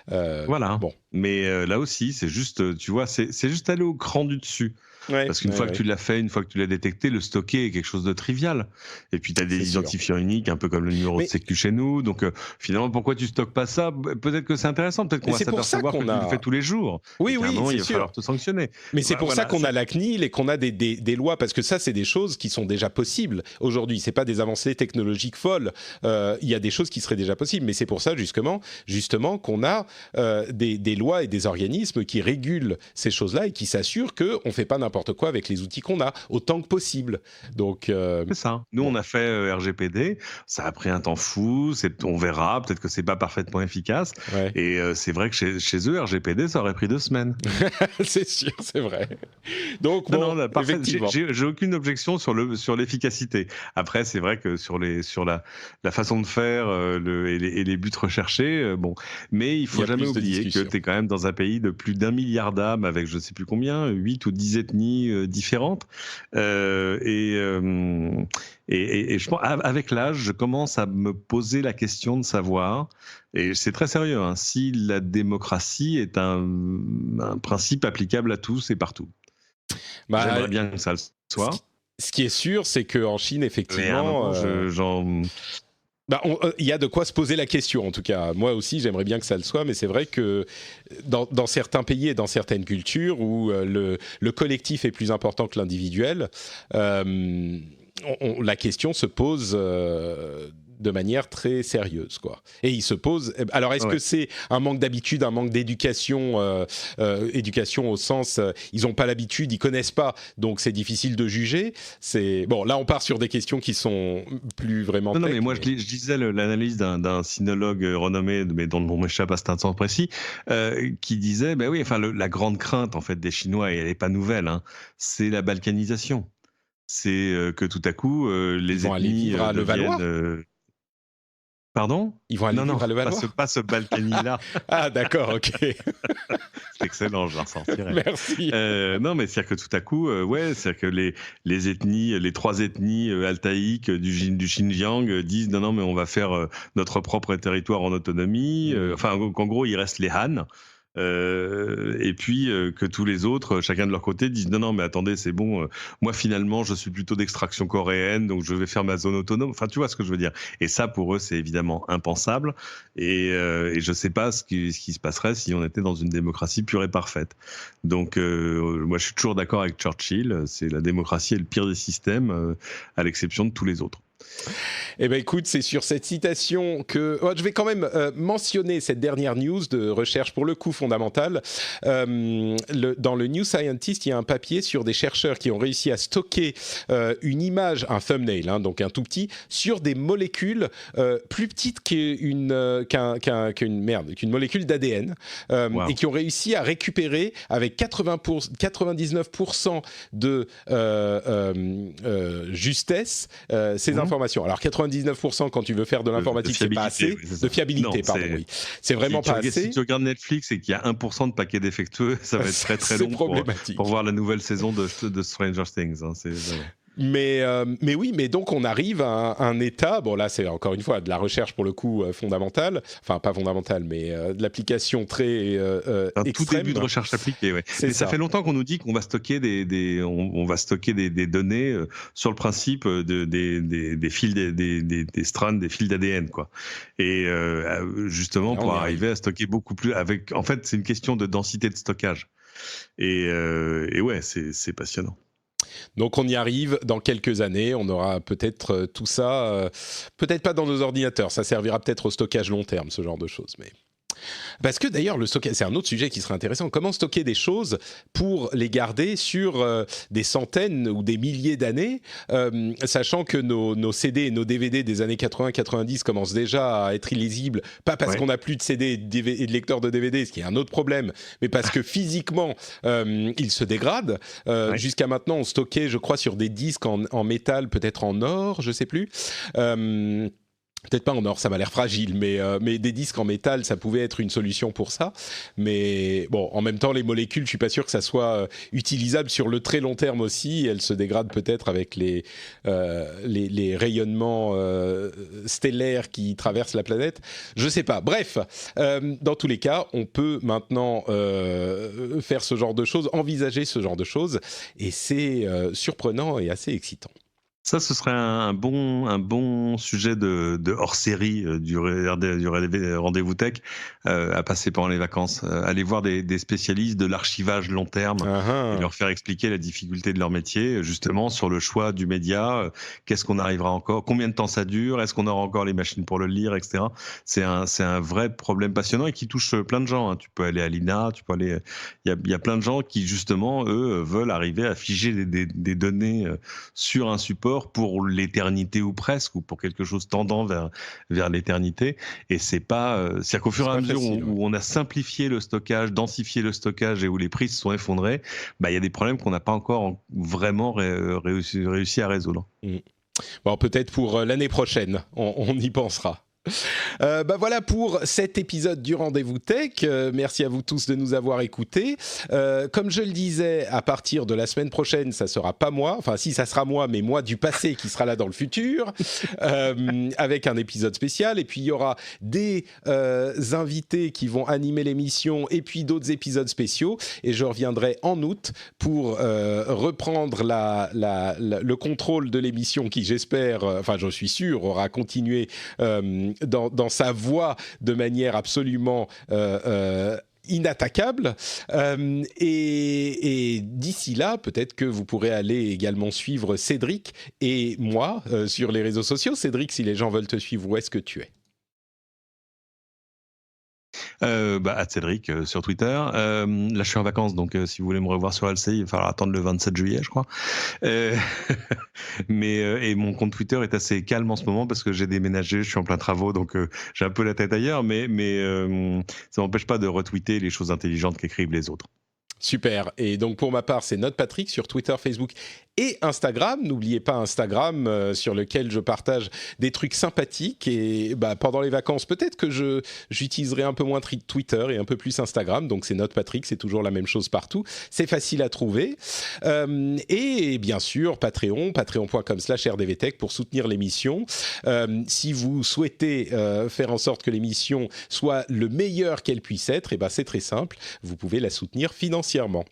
Voilà. Bon. Mais là aussi, c'est juste, tu vois, c'est juste aller au cran du dessus. Ouais, Parce qu'une ouais, fois que ouais. tu l'as fait, une fois que tu l'as détecté, le stocker est quelque chose de trivial. Et puis, tu as des C'est sûr. identifiants uniques, un peu comme le numéro de Mais, sécu chez nous. Donc, finalement, pourquoi tu stockes pas ça? Peut-être que c'est intéressant. Peut-être qu'on mais va c'est pour ça s'apercevoir que qu'on tu le fais a... tous les jours. Et Oui, qu'à un oui, moment, c'est il va sûr. falloir te sanctionner. Mais c'est pour ça Voilà. qu'on a la CNIL et qu'on a des lois, parce que ça, c'est des choses qui sont déjà possibles aujourd'hui. C'est pas des avancées technologiques folles. Il y a des choses qui seraient déjà possibles, mais c'est pour ça justement qu'on a des lois et des organismes qui régulent ces choses-là et qui s'assurent qu'on fait pas n'importe quoi avec les outils qu'on a, autant que possible. Donc, C'est ça. Nous, bon. on a fait RGPD. Ça a pris un temps fou. On verra. Peut-être que c'est pas parfaitement efficace. Ouais. Et c'est vrai que chez eux, RGPD, ça aurait pris 2 semaines. C'est sûr, c'est vrai. Donc, Non, non, bon, là, parfait. effectivement. J'ai aucune objection sur l'efficacité. Après, c'est vrai que sur la façon de faire et les buts recherchés, bon. Mais il Il y faut a jamais plus de oublier que discussions. tu es quand même dans un pays de plus d'1 milliard d'âmes avec je sais plus combien, 8 ou 10 ethnies différentes. Euh, et, euh, et je pense, avec l'âge, je commence à me poser la question de savoir, et c'est très sérieux, hein, si la démocratie est un principe applicable à tous et partout. Bah, J'aimerais bien que ça le ce qui, soit, ce qui est sûr, c'est qu'en Chine, mais à un effectivement, moment, bah, il y a de quoi se poser la question, en tout cas. Moi aussi, j'aimerais bien que ça le soit, mais c'est vrai que dans certains pays et dans certaines cultures où le collectif est plus important que l'individuel, la question se pose de manière très sérieuse, quoi. Et il se pose. Alors, est-ce que ouais. c'est un manque d'habitude, un manque d'éducation, éducation au sens, ils n'ont pas l'habitude, ils connaissent pas, donc c'est difficile de juger. C'est bon. Là, on part sur des questions qui sont plus vraiment Non, tech. mais moi, Mais... je disais l'analyse d'un sinologue renommé, mais dont le nom m'échappe à cet instant précis, qui disait, ben oui, enfin, la grande crainte, en fait, des Chinois, et elle n'est pas nouvelle, hein, c'est la balkanisation. C'est que tout à coup, Ils les vont aller ethnies vivre à deviennent. Levallois. Pardon ? Ils vont aller Non, vivre à Levallois ? pas ce Balkany-là. Ah, d'accord, ok. C'est excellent, je la ressortirai. Merci. Non, mais c'est-à-dire que tout à coup, c'est-à-dire que les ethnies, les 3 ethnies altaïques du Xinjiang disent non, mais on va faire notre propre territoire en autonomie. Qu'en gros, il reste les Han. Et puis que tous les autres, chacun de leur côté, disent non, mais attendez, c'est bon, moi finalement je suis plutôt d'extraction coréenne, donc je vais faire ma zone autonome. Enfin, tu vois ce que je veux dire. Et ça, pour eux, c'est évidemment impensable. Et je sais pas ce qui se passerait si on était dans une démocratie pure et parfaite. Donc, moi, je suis toujours d'accord avec Churchill. C'est la démocratie est le pire des systèmes, à l'exception de tous les autres. Eh bien, écoute, c'est sur cette citation que... je vais quand même mentionner cette dernière news de recherche pour le coup fondamentale. Dans le New Scientist, il y a un papier sur des chercheurs qui ont réussi à stocker une image, un thumbnail, donc un tout petit, sur des molécules plus petites qu'une molécule d'ADN, wow. Et qui ont réussi à récupérer avec 99% de justesse ces informations. Alors 99% quand tu veux faire de l'informatique, c'est pas assez. De fiabilité, pardon, oui. C'est vraiment pas assez. Si tu regardes Netflix et qu'il y a 1% de paquets défectueux, ça va être très très long pour voir la nouvelle saison de Stranger Things. Mais oui, mais donc on arrive à un état, bon là c'est encore une fois de la recherche pour le coup fondamentale, enfin pas fondamentale, mais de l'application très un tout début de recherche appliquée, ouais. Mais ça fait longtemps qu'on nous dit qu'on va stocker on va stocker des données sur le principe des fils, des strands, des fils d'ADN, quoi. Et justement pour arriver à stocker beaucoup plus en fait c'est une question de densité de stockage. Et ouais, c'est passionnant. Donc on y arrive dans quelques années, on aura peut-être tout ça, peut-être pas dans nos ordinateurs, ça servira peut-être au stockage long terme, ce genre de choses, mais... Parce que d'ailleurs, le stockage, c'est un autre sujet qui serait intéressant. Comment stocker des choses pour les garder sur des centaines ou des milliers d'années, sachant que nos CD et nos DVD des années 80-90 commencent déjà à être illisibles, pas parce qu'on n'a plus de CD et de lecteurs de DVD, ce qui est un autre problème, mais parce que physiquement, ils se dégradent. Jusqu'à maintenant, on stockait, je crois, sur des disques en métal, peut-être en or, je ne sais plus. Peut-être pas en or, ça m'a l'air fragile, mais des disques en métal, ça pouvait être une solution pour ça. Mais bon, en même temps, les molécules, je suis pas sûr que ça soit utilisable sur le très long terme aussi. Elles se dégradent peut-être avec les rayonnements stellaires qui traversent la planète. Je sais pas. Bref, dans tous les cas, on peut maintenant faire ce genre de choses, envisager ce genre de choses, et c'est surprenant et assez excitant. Ça, ce serait un bon sujet de hors-série du Rendez-vous Tech à passer pendant les vacances. Aller voir des spécialistes de l'archivage long terme et leur faire expliquer la difficulté de leur métier, justement sur le choix du média. Qu'est-ce qu'on arrivera encore ? Combien de temps ça dure ? Est-ce qu'on aura encore les machines pour le lire, etc. C'est un vrai problème passionnant et qui touche plein de gens. Tu peux aller à l'INA, tu peux aller. Il y a plein de gens qui justement eux veulent arriver à figer des données sur un support pour l'éternité ou presque, ou pour quelque chose tendant vers l'éternité. Et c'est c'est-à-dire qu'au fur et à mesure où on a simplifié le stockage, densifié le stockage et où les prix se sont effondrés, il y a des problèmes qu'on n'a pas encore vraiment réussi à résoudre. Bon, peut-être pour l'année prochaine, on y pensera. Voilà pour cet épisode du Rendez-vous Tech. Merci à vous tous de nous avoir écoutés. Comme je le disais, à partir de la semaine prochaine, ça sera pas moi, enfin si, ça sera moi, mais moi du passé qui sera là dans le futur, avec un épisode spécial. Et puis il y aura des invités qui vont animer l'émission, et puis d'autres épisodes spéciaux. Et je reviendrai en août pour reprendre le contrôle de l'émission qui, j'espère, enfin je suis sûr, aura continué dans sa voie de manière absolument inattaquable. Et d'ici là, peut-être que vous pourrez aller également suivre Cédric et moi sur les réseaux sociaux. Cédric, si les gens veulent te suivre, où est-ce que tu es ? Cédric sur Twitter. Là, je suis en vacances, donc si vous voulez me revoir sur LCI, il va falloir attendre le 27 juillet, je crois. Et mon compte Twitter est assez calme en ce moment parce que j'ai déménagé, je suis en plein travaux, donc j'ai un peu la tête ailleurs, mais ça m'empêche pas de retweeter les choses intelligentes qu'écrivent les autres. Super. Et donc pour ma part, c'est NotePatrick sur Twitter, Facebook et Instagram. N'oubliez pas Instagram sur lequel je partage des trucs sympathiques. Et pendant les vacances, peut-être que j'utiliserai un peu moins Twitter et un peu plus Instagram. Donc c'est NotePatrick, c'est toujours la même chose partout. C'est facile à trouver. Et bien sûr, patreon.com/rdvtech pour soutenir l'émission. Si vous souhaitez faire en sorte que l'émission soit le meilleur qu'elle puisse être, c'est très simple. Vous pouvez la soutenir financièrement.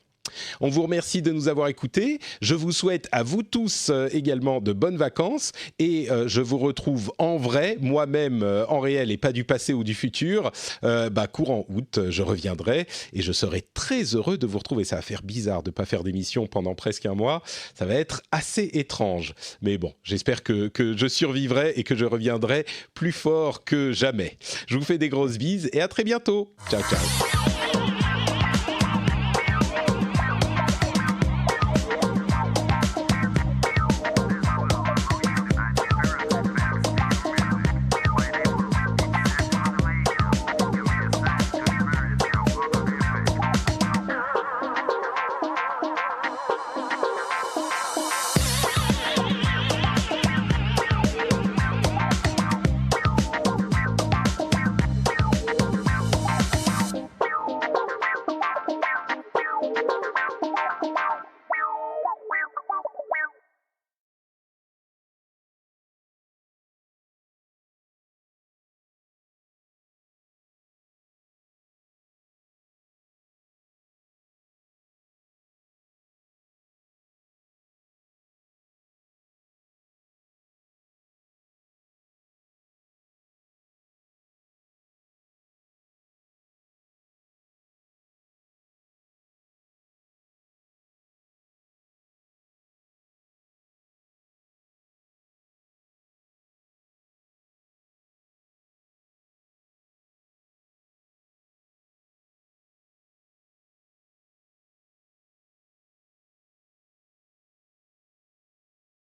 On vous remercie de nous avoir écoutés. Je vous souhaite à vous tous également de bonnes vacances et je vous retrouve en vrai, moi-même en réel et pas du passé ou du futur. Courant août, je reviendrai et je serai très heureux de vous retrouver. Ça va faire bizarre de ne pas faire d'émission pendant presque un mois. Ça va être assez étrange. Mais bon, j'espère que je survivrai et que je reviendrai plus fort que jamais. Je vous fais des grosses bises et à très bientôt. Ciao, ciao.